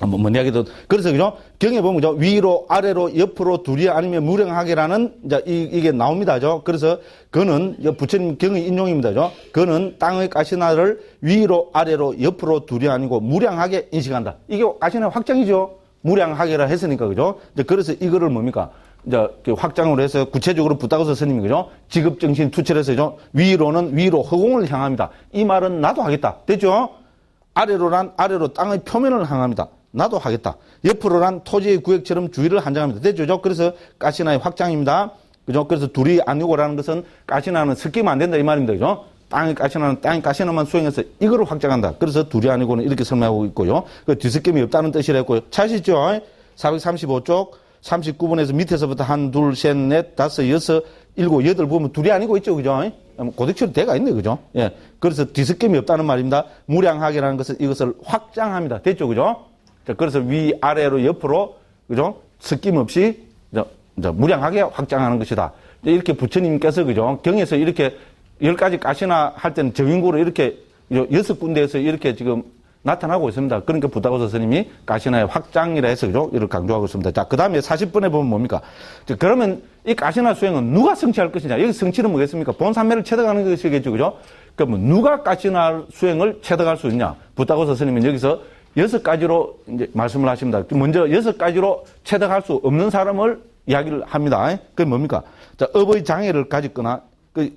뭔 이야기도. 그래서, 그죠? 경에 보면, 그죠? 위로, 아래로, 옆으로, 둘이 아니면 무량하게라는, 이제, 이게 나옵니다. 죠? 그래서, 그는, 부처님 경의 인용입니다. 죠? 그는 땅의 가시나를 위로, 아래로, 옆으로, 둘이 아니고, 무량하게 인식한다. 이게 가시나 확장이죠? 무량하게라 했으니까, 그죠? 이제, 그래서 이거를 뭡니까? 이제, 확장으로 해서 구체적으로 부타고사 스님이, 그죠? 직업정신 투철해서, 죠? 위로는 위로, 허공을 향합니다. 이 말은 나도 하겠다. 됐죠? 아래로란 아래로 땅의 표면을 향합니다. 나도 하겠다. 옆으로란 토지의 구역처럼 주위를 한정합니다. 됐죠? 그래서 가시나의 확장입니다. 그죠? 그래서 둘이 아니고라는 것은 가시나는 섞이면 안 된다 이 말입니다. 그죠? 땅의 가시나는 땅의 가시나만 수행해서 이거를 확장한다. 그래서 둘이 아니고는 이렇게 설명하고 있고요. 그 뒤섞임이 없다는 뜻이라 했고요. 찾으시죠? 435쪽 39번에서 밑에서부터 한, 둘, 셋, 넷, 다섯, 여섯, 일곱, 여덟 보면 둘이 아니고 있죠. 그죠? 고딕처럼 대가 있네. 그죠? 예. 그래서 뒤섞임이 없다는 말입니다. 무량하게라는 것은 이것을 확장합니다. 됐죠? 그죠? 자, 그래서 위, 아래로, 옆으로, 그죠? 섞임 없이, 무량하게 확장하는 것이다. 이렇게 부처님께서, 그죠? 경에서 이렇게 10가지 가시나 할 때는 정인구로 이렇게 6군데에서 이렇게 지금 나타나고 있습니다. 그러니까 부타고사 스님이 가시나의 확장이라 해서, 그죠? 이를 강조하고 있습니다. 자, 그 다음에 40번에 보면 뭡니까? 자, 그러면 이 가시나 수행은 누가 성취할 것이냐? 여기 성취는 뭐겠습니까? 본산매를 체득하는 것이겠죠, 그죠? 그러면 누가 가시나 수행을 체득할 수 있냐? 부타고사 스님은 여기서 6가지로 이제 말씀을 하십니다. 먼저 6가지로 체득할 수 없는 사람을 이야기를 합니다. 그게 뭡니까? 자, 업의 장애를 가졌거나,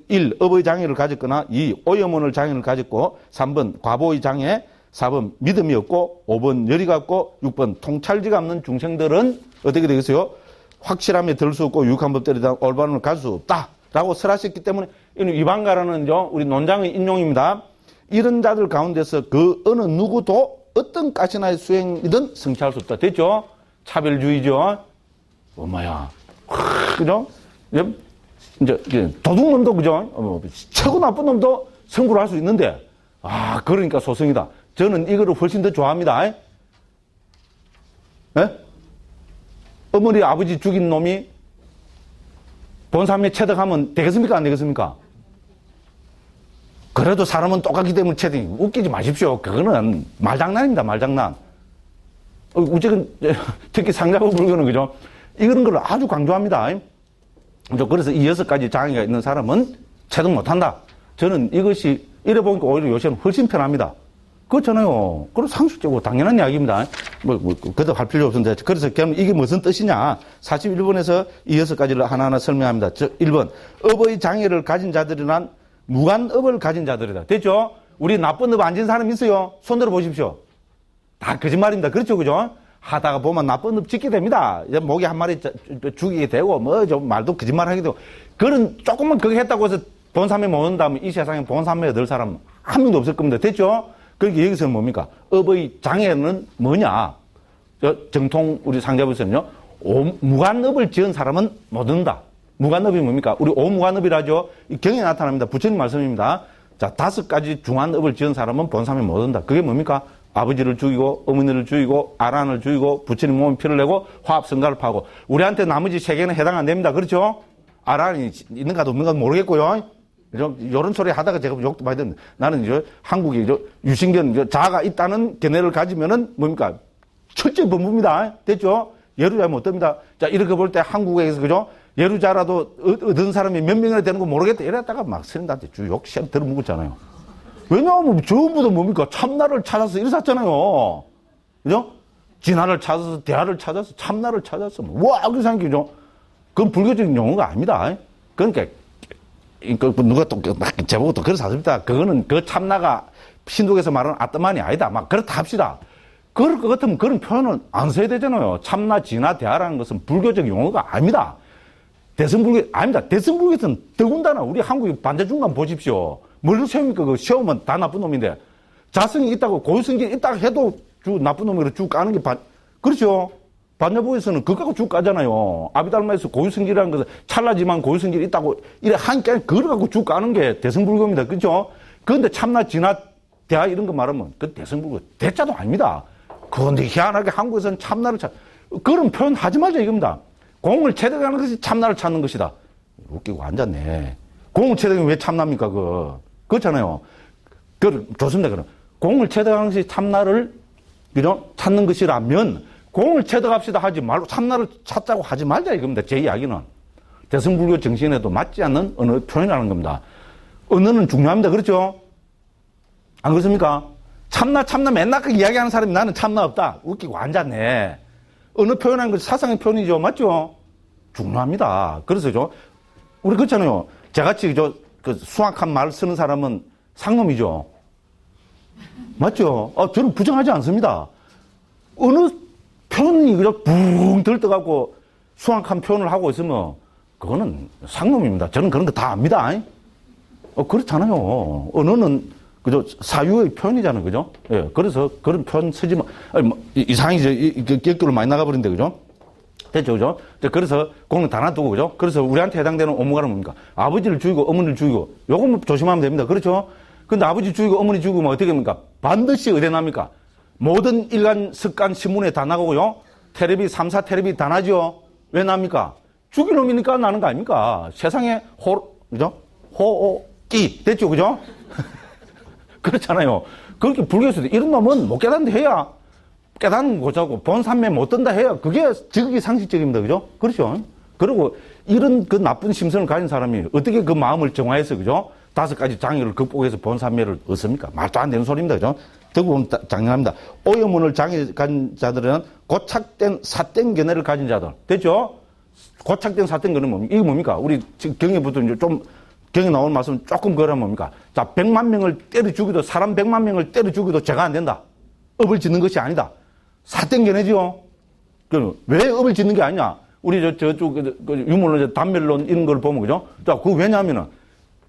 1. 업의 장애를 가졌거나, 2. 오염원을 장애를 가졌고, 3번 과보의 장애, 4번 믿음이 없고, 5번 열의가 없고, 6번 통찰지가 없는 중생들은 어떻게 되겠어요? 확실함에 들 수 없고 유익한 법들에 대한 올바름을 갈 수 없다. 라고 설하셨기 때문에, 이는 이방가라는 우리 논장의 인용입니다. 이런 자들 가운데서 그 어느 누구도 어떤 가시나의 수행이든 성취할 수 없다. 됐죠? 차별주의죠? 엄마야. 그죠? 이제 도둑놈도, 그죠? 최고 나쁜 놈도 승부를 할 수 있는데, 그러니까 소송이다. 저는 이거를 훨씬 더 좋아합니다. 예? 어머니 아버지 죽인 놈이 본사람에 체득하면 되겠습니까? 안 되겠습니까? 그래도 사람은 똑같기 때문에 체득이. 웃기지 마십시오. 그거는 말장난입니다. 말장난. 우직은 특히 상자부 불교는 그죠? 이런 걸 아주 강조합니다. 그래서 이 6가지 장애가 있는 사람은 체득 못한다. 저는 이것이 이래 보니까 오히려 요새는 훨씬 편합니다. 그렇잖아요. 그럼 상식적으로 당연한 이야기입니다. 그것도 할 필요 없는데. 그래서 이게 무슨 뜻이냐. 41번에서 이 6가지를 하나하나 설명합니다. 1번. 업의 장애를 가진 자들이란 무관업을 가진 자들이다. 됐죠? 우리 나쁜 업 안 진 사람 있어요? 손 들어 보십시오. 다 거짓말입니다. 그렇죠? 그죠? 하다가 보면 나쁜 업 짓게 됩니다. 모기 한 마리 죽이게 되고, 좀 말도 거짓말 하게 되고. 그런, 조금만 그거 했다고 해서 본삼매 못 온다면 이 세상에 본삼매에 들 사람 한 명도 없을 겁니다. 됐죠? 그러니까 여기서는 뭡니까? 업의 장애는 뭐냐? 정통 우리 상자부에서는요, 무관업을 지은 사람은 못 얻는다. 무관업이 뭡니까? 우리 오무관업이라죠? 이 경에 나타납니다. 부처님 말씀입니다. 자, 5가지 중한업을 지은 사람은 본삼매 못 얻는다. 그게 뭡니까? 아버지를 죽이고, 어머니를 죽이고, 아란을 죽이고, 부처님 몸에 피를 내고, 화합성가를 파고. 우리한테 나머지 3개는 해당 안 됩니다. 그렇죠? 아란이 있는가도 없는가도 모르겠고요. 이런 소리 하다가 제가 욕도 많이 듣는데, 나는 이제 한국에 유신견, 자아가 있다는 견해를 가지면은 뭡니까? 철저히 범부입니다. 됐죠? 예루자면 어떻습니다? 자, 이렇게 볼 때 한국에서, 그죠? 예루자라도 얻은 사람이 몇 명이나 되는 거 모르겠다. 이랬다가 막 스님들한테 욕 시험 들어먹었잖아요. 왜냐하면 전부 다 뭡니까? 참나를 찾아서 일샀잖아요. 그죠? 진화를 찾아서, 대화를 찾아서, 참나를 찾아서, 그렇게 생각이죠. 그건 불교적인 용어가 아닙니다. 그러니까, 누가 또, 제보고 또 그래서 하십니다. 그거는 그 참나가 신독에서 말하는 아따만이 아니다. 막 그렇다 합시다. 그럴 것 같으면 그런 표현은 안 써야 되잖아요. 참나, 진화, 대화라는 것은 불교적 용어가 아닙니다. 대승불교, 아닙니다. 대승불교에서는 더군다나 우리 한국의 반자중간 보십시오. 뭘 세웁니까? 그 세우면 다 나쁜 놈인데. 자성이 있다고, 고유성질이 있다고 해도 나쁜 놈으로 쭉 까는 게 그렇죠? 반야보에서는 그거 갖고 쭉 까잖아요. 아비달마에서 고유성질이라는 것은 찰나지만 고유성질이 있다고, 이래 한 게, 그걸 갖고 쭉 까는 게 대승불교입니다. 그렇죠? 그런데 참나, 진화, 대화 이런 거 말하면 그 대승불교, 대자도 아닙니다. 그런데 희한하게 한국에서는 참나를 그런 표현 하지 말자 이겁니다. 공을 체득하는 것이 참나를 찾는 것이다. 웃기고 앉았네. 공을 체득하면 왜 참나입니까, 그렇잖아요. 좋습니다, 그럼. 공을 체득하는 것이 참나를, 그죠? 찾는 것이라면, 공을 체득합시다 하지 말고, 참나를 찾자고 하지 말자, 이겁니다. 제 이야기는. 대승불교 정신에도 맞지 않는 언어 표현이라는 겁니다. 언어는 중요합니다. 그렇죠? 안 그렇습니까? 참나 맨날 그 이야기하는 사람이 나는 참나 없다. 웃기고 앉았네. 언어 표현하는 것이 사상의 표현이죠. 맞죠? 중요합니다. 그래서죠. 우리 그렇잖아요. 저같이 그 수학한 말 쓰는 사람은 상놈이죠. 맞죠? 저는 부정하지 않습니다. 어느 표현이 그냥 붕 들떠갖고 수학한 표현을 하고 있으면 그거는 상놈입니다. 저는 그런 거 다 압니다. 그렇잖아요. 언어는 그죠? 사유의 표현이잖아요. 그죠? 예. 그래서 그런 표현 쓰지 마. 이상이죠. 격교를 많이 나가버린데, 그죠? 됐죠, 그죠? 그래서 공은 다 놔두고, 그죠? 그래서 우리한테 해당되는 오무가는 뭡니까? 아버지를 죽이고 어머니를 죽이고, 요것만 조심하면 됩니다. 그렇죠? 근데 아버지 죽이고 어머니 죽이면 어떻게 됩니까? 반드시 어디 납니까? 모든 일간, 습관, 신문에 다 나가고요. 테레비, 3사 테레비 다 나죠? 왜 납니까? 죽일 놈이니까 나는 거 아닙니까? 세상에 그죠? 호끼. 됐죠, 그죠? 그렇잖아요. 그렇게 불교에서도 이런 놈은 못 깨닫는데 해야 깨닫는 거자고 본삼매 못 든다 해야 그게 지극히 상식적입니다. 그죠? 그렇죠? 그리고 이런 그 나쁜 심성을 가진 사람이 어떻게 그 마음을 정화해서 그죠? 5가지 장애를 극복해서 본삼매를 얻습니까? 말도 안 되는 소리입니다. 그죠? 듣고 보면 장난합니다. 오염문을 장애 가진 자들은 고착된 사땡 견해를 가진 자들. 됐죠? 고착된 사땡 견해는 뭡니까? 이게 뭡니까? 우리 지금 경에부터 이제 좀 경에 나오는 말씀 조금 그러면 뭡니까? 자, 100만 명을 때려 죽여도, 사람 100만 명을 때려 죽여도 죄가 안 된다. 업을 짓는 것이 아니다. 사땡견해지요. 왜 업을 짓는 게 아니냐? 우리 저쪽, 유물론, 단멸론 이런 걸 보면, 그죠? 자, 그거 왜냐하면은,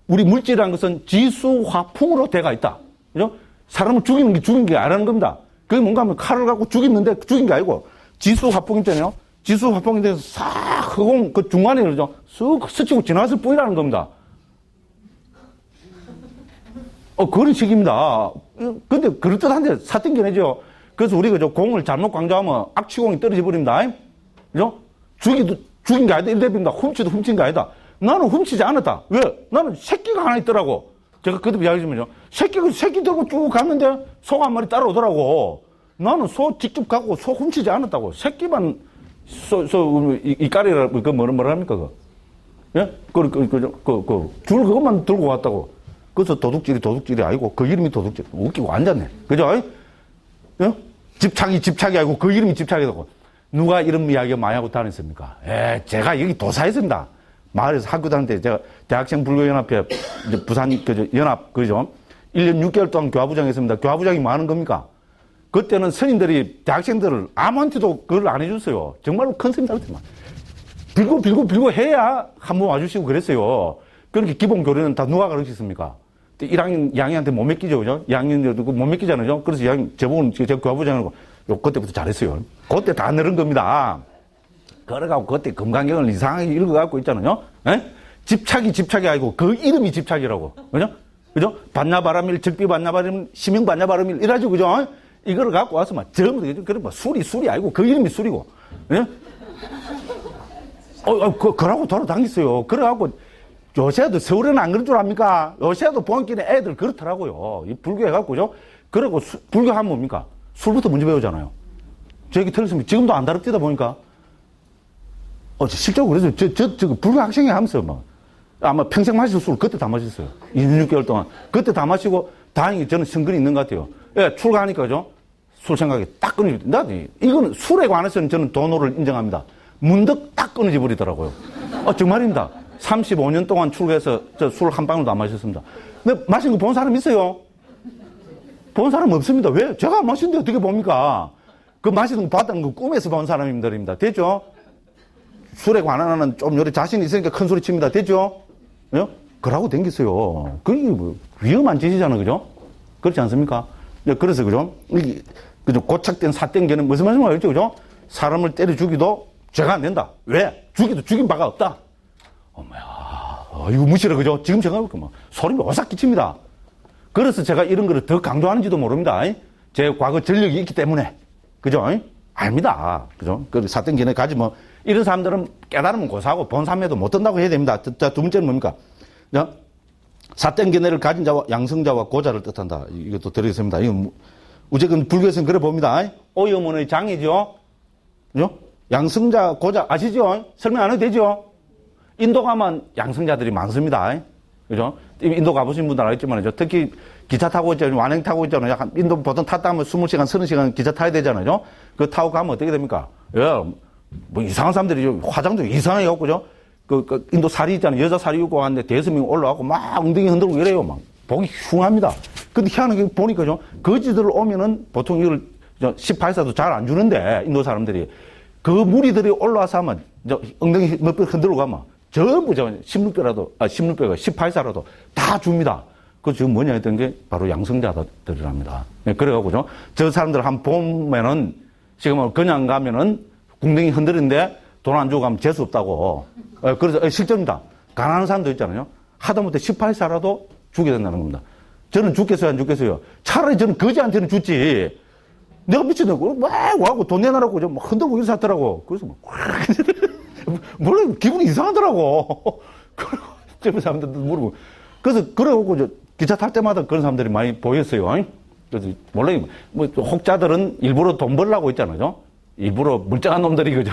우리 물질이라는 것은 지수화풍으로 돼가 있다. 그죠? 사람을 죽인 게 아니라는 겁니다. 그게 뭔가 하면 칼을 갖고 죽였는데 죽인 게 아니고, 지수화풍 있잖아요? 지수화풍에 대해서 싹 흑공, 그 중간에 그러죠? 쓱 스치고 지나갔을 뿐이라는 겁니다. 그런 식입니다. 근데 그럴듯한데 사땡겨내죠. 그래서 우리가 저 공을 잘못 강조하면 악취공이 떨어져 버립니다. 그죠? 죽인 게 아니다. 이래버립니다. 훔친 게 아니다. 나는 훔치지 않았다. 왜? 나는 새끼가 하나 있더라고. 제가 그때 이야기하면요. 새끼 들고 쭉 갔는데 소가 한 마리 따라오더라고. 나는 소 직접 가고 소 훔치지 않았다고. 새끼만 이까리라, 뭐라 합니까, 그거? 예? 줄 그것만 들고 왔다고. 그래서 도둑질이 아니고 그 이름이 도둑질. 웃기고 앉았네. 그죠? 예? 집착이 아니고 그 이름이 집착이라고. 누가 이런 이야기 많이 하고 다녔습니까? 제가 여기 도사했습니다. 마을에서 학교 다닐 때 제가 대학생 불교연합회 부산 연합 그죠? 1년 6개월 동안 교화부장 했습니다. 교화부장이 뭐 하는 겁니까? 그때는 스님들이 대학생들을 아무한테도 그걸 안 해줬어요. 정말로 큰 스님들한테만. 빌고 해야 한번 와주시고 그랬어요. 그렇게 기본 교리는 다 누가 가르쳤습니까? 1학년, 2학년한테 못 맡기죠, 그죠? 2학년들도 못 맡기잖아요. 그래서 2학년, 저보고는 제가 교화부장하고 그때부터 잘했어요. 그때 다 늘은 겁니다. 그래가지고 그때 금강경을 이상하게 읽어갖고 있잖아요. 에? 집착이 아니고 그 이름이 집착이라고. 그죠? 그죠? 반야바라밀, 적비반야바라밀, 심형반야바라밀 이라죠. 그죠? 이거를 갖고 와서 막 전부 다, 그래, 뭐 술이 아니고 그 이름이 술이고. 예? 그러고 돌아다녔어요. 그래갖고 요새도 서울에는 안 그런 줄 압니까? 요새도 본길에 애들 그렇더라고요. 이 불교 해갖고죠. 그리고 불교 하면 뭡니까? 술부터 먼저 배우잖아요. 저기 틀렸으면 지금도 안 다릅디다 보니까. 실제로 그래서 저 불교 학생이 하면서 막 아마 평생 마실 술 그때 다 마셨어요. 2, 6개월 동안. 그때 다 마시고 다행히 저는 성근이 있는 것 같아요. 예, 출가하니까죠. 술 생각이 딱 끊어져. 이거는 술에 관해서는 저는 도노를 인정합니다. 문득 딱 끊어져 버리더라고요. 정말입니다. 35년 동안 출가해서 저 술 한 방울도 안 마셨습니다. 근데 마신 거 본 사람 있어요? 본 사람 없습니다. 왜? 제가 안 마시는데 어떻게 봅니까? 그 마시는 거 봤다는 거 꿈에서 본 사람입니다. 됐죠? 술에 관한하는 좀 요리 자신이 있으니까 큰 소리 칩니다. 됐죠? 예? 그러고 댕겼어요. 그게 뭐 위험한 짓이잖아요. 그죠? 그렇지 않습니까? 그래서 그죠? 그죠? 고착된 사땡견은 무슨 말씀이겠죠? 그죠? 사람을 때려 죽이도 죄가 안 된다. 왜? 죽인 바가 없다. 어머야, 이거 무시라, 그죠? 지금 제가 뭐 소름이 오싹 끼칩니다. 그래서 제가 이런 거를 더 강조하는지도 모릅니다. 제 과거 전력이 있기 때문에. 그죠? 압니다. 그죠? 그 사땡견에 가지면 이런 사람들은 깨달으면 고사하고 본삼에도 못 든다고 해야 됩니다. 자, 두 번째는 뭡니까? 사땡견해를 가진 자와 양성자와 고자를 뜻한다. 이것도 들어있습니다. 이건 우체근 불교에서는 그래 봅니다. 오염원의 장이죠? 그죠? 양성자, 고자, 아시죠? 설명 안 해도 되죠? 인도 가면 양성자들이 많습니다. 그죠? 인도 가보신 분들 알겠지만, 특히 기차 타고 있잖아요. 완행 타고 있잖아요. 인도 보통 탔다 하면 20시간, 30시간 기차 타야 되잖아요. 그거 타고 가면 어떻게 됩니까? 뭐 이상한 사람들이 화장도 이상하게 갖고, 그죠? 그 인도 사리 있잖아요. 여자 사리 입고 왔는데 대스민이 올라가고 막 엉덩이 흔들고 이래요. 막. 보기 흉합니다. 근데 희한하게 보니까죠. 거지들 오면은 보통 이걸 18사도 잘 안 주는데, 인도 사람들이. 그 무리들이 올라와서 하면, 엉덩이 몇 번 흔들고 가면, 전부 16배가 18사라도 다 줍니다. 그 지금 뭐냐 했던 게 바로 양성자들이랍니다. 그래가지고죠. 저 사람들 한 보면은, 지금 그냥 가면은, 궁뎅이 흔들는데 돈 안 주고 가면 재수 없다고. 그래서 실제입니다. 가난한 사람도 있잖아요. 하다못해 18사라도 주게 된다는 겁니다. 저는 죽겠어요, 안 죽겠어요? 차라리 저는 거지한테는 죽지. 내가 미친다고, 막 와고 돈 내놔라고 좀 흔들고 이러서 하더라고. 그래서 뭐, 물론 기분이 이상하더라고. 그리고 젊은 사람들도 모르고. 그래서 그래갖고 기차 탈 때마다 그런 사람들이 많이 보였어요. 그래서 몰라요. 뭐 혹자들은 일부러 돈 벌려고 있잖아요. 일부러 물정한 놈들이 그죠?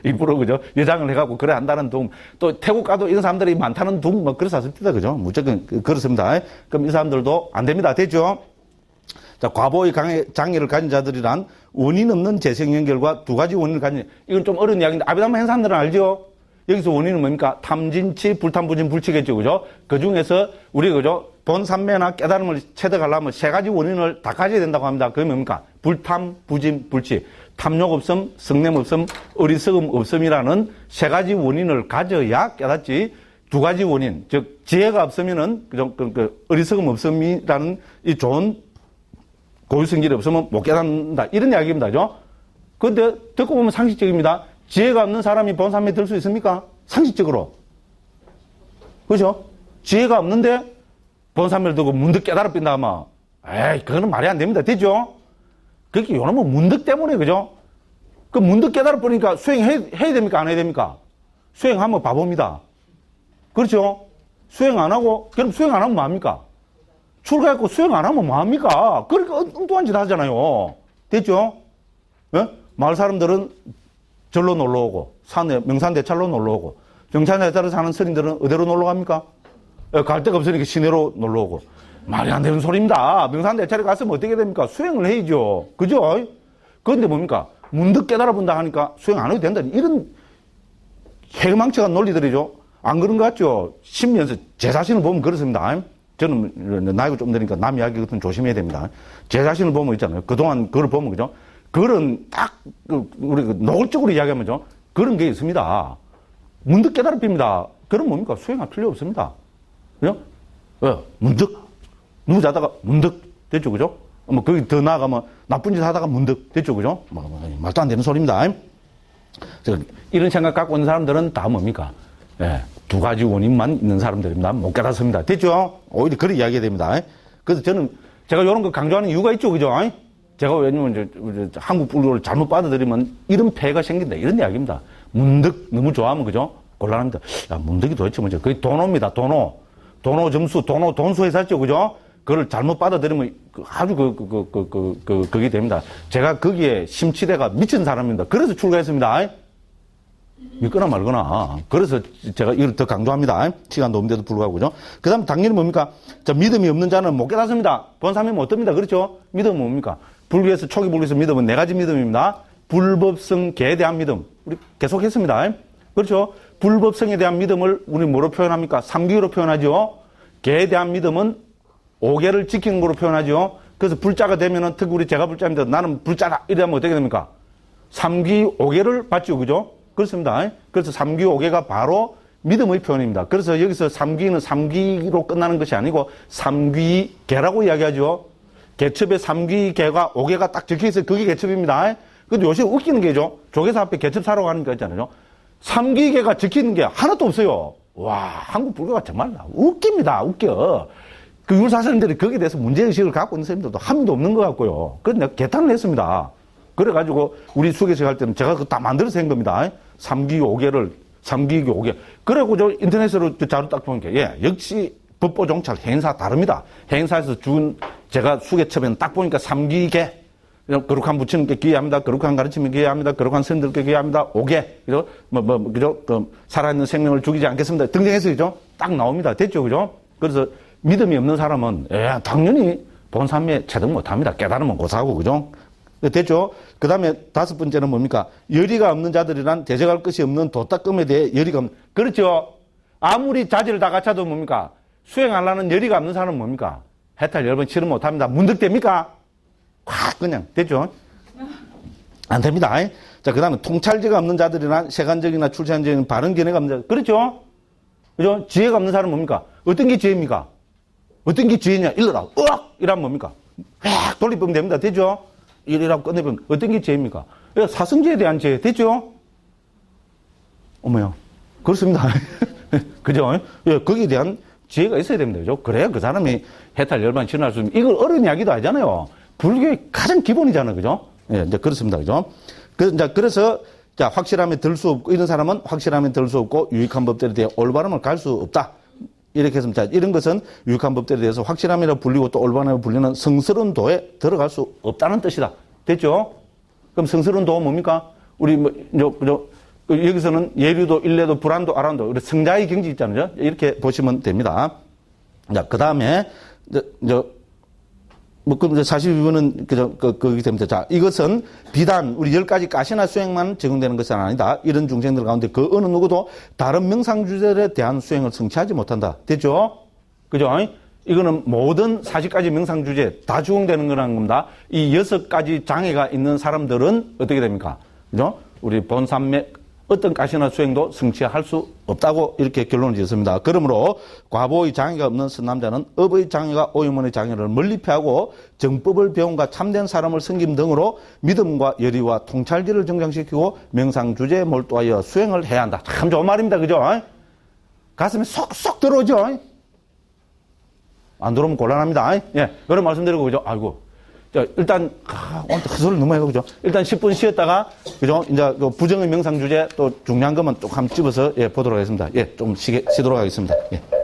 일부러 그죠? 여장을 해갖고 그래 한다는 둥. 또 태국 가도 이런 사람들이 많다는 둥, 뭐 그래서 왔습니다. 그죠? 무조건 그렇습니다. 그럼 이 사람들도 안 됩니다. 됐죠? 자, 과보의 장애를 가진 자들이란 원인 없는 재생 연결과 두 가지 원인을 가진, 이건 좀 어려운 이야기인데, 아비담마 한 사람들은 알죠? 여기서 원인은 뭡니까? 탐진치, 불탐부진, 불치겠죠. 그죠? 그 중에서 우리가 그죠? 본삼매나 깨달음을 체득하려면 세 가지 원인을 다 가져야 된다고 합니다. 그게 뭡니까? 불탐, 부진, 불치. 탐욕 없음, 성냄 없음, 어리석음 없음이라는 세 가지 원인을 가져야 깨닫지. 두 가지 원인, 즉 지혜가 없으면은 그 어리석음 없음이라는 이 좋은 고유성질이 없으면 못 깨닫는다. 이런 이야기입니다. 그죠? 근데 듣고 보면 상식적입니다. 지혜가 없는 사람이 본삼매에 들 수 있습니까? 상식적으로. 그죠? 지혜가 없는데 본산매를 두고 문득 깨달아 빈다 하면, 에이, 그거는 말이 안 됩니다. 됐죠? 그렇게 요놈은 문득 때문에, 그죠? 그 문득 깨달아 보니까 수행해야 됩니까? 안 해야 됩니까? 수행하면 바보입니다. 그렇죠? 수행 안 하고, 그럼 수행 안 하면 뭐합니까? 출가했고 수행 안 하면 뭐합니까? 그러니까 엉뚱한 짓 하잖아요. 됐죠? 예? 마을 사람들은 절로 놀러 오고, 산에, 명산대찰로 놀러 오고, 명산대찰에 사는 스님들은 어디로 놀러 갑니까? 예, 갈 데가 없으니까 시내로 놀러 오고. 말이 안 되는 소리입니다. 명산대찰에 갔으면 어떻게 됩니까? 수행을 해야죠. 그죠? 그런데 뭡니까? 문득 깨달아 본다 하니까 수행 안 해도 된다. 이런 해망측한 논리들이죠. 안 그런 것 같죠? 심리에서 제 자신을 보면 그렇습니다. 저는 나이가 좀 드니까 남 이야기 같은 거 조심해야 됩니다. 제 자신을 보면 있잖아요. 그동안 그걸 보면, 그죠? 그런 딱, 우리 노골적으로 이야기하면죠. 그런 게 있습니다. 문득 깨달아 빕니다. 그럼 뭡니까? 수행할 필요 없습니다. 그죠? 문득. 누구 자다가 문득. 됐죠? 그죠? 뭐, 거기 더 나아가면 나쁜 짓 하다가 문득. 됐죠? 그죠? 말도 안 되는 소리입니다. 이런 생각 갖고 있는 사람들은 다 뭡니까? 예, 두 가지 원인만 있는 사람들입니다. 못 깨닫습니다. 됐죠? 오히려 그렇게 이야기해야 됩니다. 그래서 저는 제가 이런 거 강조하는 이유가 있죠. 그죠? 제가 왜냐면 한국 불교를 잘못 받아들이면 이런 폐해가 생긴다. 이런 이야기입니다. 문득 너무 좋아하면, 그죠? 곤란합니다. 야, 문득이 도대체 뭐죠? 그게 도노입니다. 도노. 도노 점수, 도노 돈수에서 했죠. 그죠? 그걸 잘못 받아들이면 아주 그게 됩니다. 제가 거기에 심취대가 미친 사람입니다. 그래서 출가했습니다. 믿거나 말거나. 그래서 제가 이걸 더 강조합니다. 시간도 없는데도 불구하고, 그죠? 그 다음 당연히 뭡니까? 자, 믿음이 없는 자는 못 깨닫습니다. 본사님은 어떻습니다. 그렇죠? 믿음은 뭡니까? 불교에서, 초기 불교에서 믿음은 네 가지 믿음입니다. 불법성계에 대한 믿음. 우리 계속 했습니다. 그렇죠? 불법성에 대한 믿음을 우리 뭐로 표현합니까? 삼귀로 표현하죠? 계에 대한 믿음은 오계를 지키는 거로 표현하죠? 그래서 불자가 되면은, 특히 우리 제가 불자입니다. 나는 불자다. 이러면 어떻게 됩니까? 삼귀 오계를 받죠. 그죠? 그렇습니다. 그래서 삼귀 오계가 바로 믿음의 표현입니다. 그래서 여기서 삼귀는 삼귀로 끝나는 것이 아니고 삼귀계라고 이야기하죠. 개첩에 삼귀계가 오계가 딱 적혀있어요. 그게 개첩입니다. 근데 요새 웃기는 게죠. 조계사 앞에 개첩 사러 가는 거 있잖아요. 삼귀계가 적히는 게 하나도 없어요. 와, 한국 불교가 정말 웃깁니다. 웃겨. 그 율사선들이 거기에 대해서 문제의식을 갖고 있는 사람들도 한 명도 없는 것 같고요. 그래서 내가 개탄을 했습니다. 그래가지고 우리 수계식 할 때는 제가 그거 다 만들어서 한 겁니다. 삼귀 오계를, 삼귀 오계. 그래고 저 인터넷으로 자료 딱 보니까, 예, 역시 법보 종찰 행사 다릅니다. 행사에서 준 제가 수계첩에는 딱 보니까 삼귀계. 거룩한 부처님께 기회합니다. 거룩한 가르침에 기회합니다. 거룩한 선들께 기회합니다. 오계. 그죠? 그죠? 살아있는 생명을 죽이지 않겠습니다. 등등해서, 그죠? 딱 나옵니다. 됐죠? 그죠? 그래서 믿음이 없는 사람은, 예, 당연히 본삼매 체득 못 합니다. 깨달으면 고사하고, 그죠? 됐죠? 그 다음에 다섯 번째는 뭡니까? 열의가 없는 자들이란 대적할 것이 없는 도닦음에 대해 열의가 없는, 그렇죠? 아무리 자질을 다 갖춰도 뭡니까? 수행하려는 열의가 없는 사람은 뭡니까? 해탈 10번 치료 못 합니다. 문득됩니까? 확 그냥, 됐죠? 안 됩니다. 자, 그 다음에 통찰지가 없는 자들이란 세간적이나 출세한적인 바른 견해가 없는 자들, 그렇죠? 그죠? 지혜가 없는 사람은 뭡니까? 어떤 게 지혜입니까? 어떤 게 지혜냐? 일러라. 이러면 뭡니까? 확 돌리면 됩니다. 됐죠? 이래라고 끝내면 어떤 게 죄입니까? 사성제에 대한 죄 됐죠? 어머요. 그렇습니다. 그죠? 예, 거기에 대한 지혜가 있어야 됩니다. 그죠? 그래야 그 사람이 해탈 열반 지날 수 있는, 이걸 어려운 이야기도 아니잖아요. 불교의 가장 기본이잖아요. 그죠? 예, 이제 그렇습니다. 그죠? 그래서, 자, 확실함에 들 수 없고, 이런 사람은 확실함에 들 수 없고, 유익한 법들에 대해 올바름을 갈 수 없다. 이렇게 했습니다. 이런 것은 유익한 법들에 대해서 확실함이라 불리고 또 올바름이라 불리는 성스러운 도에 들어갈 수 없다는 뜻이다. 됐죠? 그럼 성스러운 도가 뭡니까? 우리 여기서는 예류도, 일례도, 불안도, 아란도, 우리 성자의 경지 있잖아요. 이렇게 보시면 됩니다. 자, 그 다음에, 그럼 42번은, 그게 됩니다. 자, 이것은 비단, 우리 10가지 가시나 수행만 적용되는 것은 아니다. 이런 중생들 가운데 그 어느 누구도 다른 명상주제에 대한 수행을 성취하지 못한다. 됐죠? 그죠? 이거는 모든 40가지 명상주제 다 적용되는 거라는 겁니다. 이 6가지 장애가 있는 사람들은 어떻게 됩니까? 그죠? 우리 본삼매 어떤 가시나 수행도 성취할 수 없다고 이렇게 결론을 지었습니다. 그러므로 과보의 장애가 없는 선남자는 업의 장애가 오유문의 장애를 멀리 피하고 정법을 배움과 참된 사람을 섬김 등으로 믿음과 열의와 통찰지를 정장시키고 명상주제에 몰두하여 수행을 해야 한다. 참 좋은 말입니다. 그죠? 가슴에 쏙쏙 들어오죠? 안 들어오면 곤란합니다. 예, 그런 말씀드리고, 그죠? 아이고. 자, 일단, 오늘 헛소리를 너무 해요, 그죠? 일단 10분 쉬었다가, 그죠? 이제 그 부정의 명상 주제 또 중요한 것만 또 한번 집어서, 예, 보도록 하겠습니다. 예, 좀 쉬도록 하겠습니다. 예.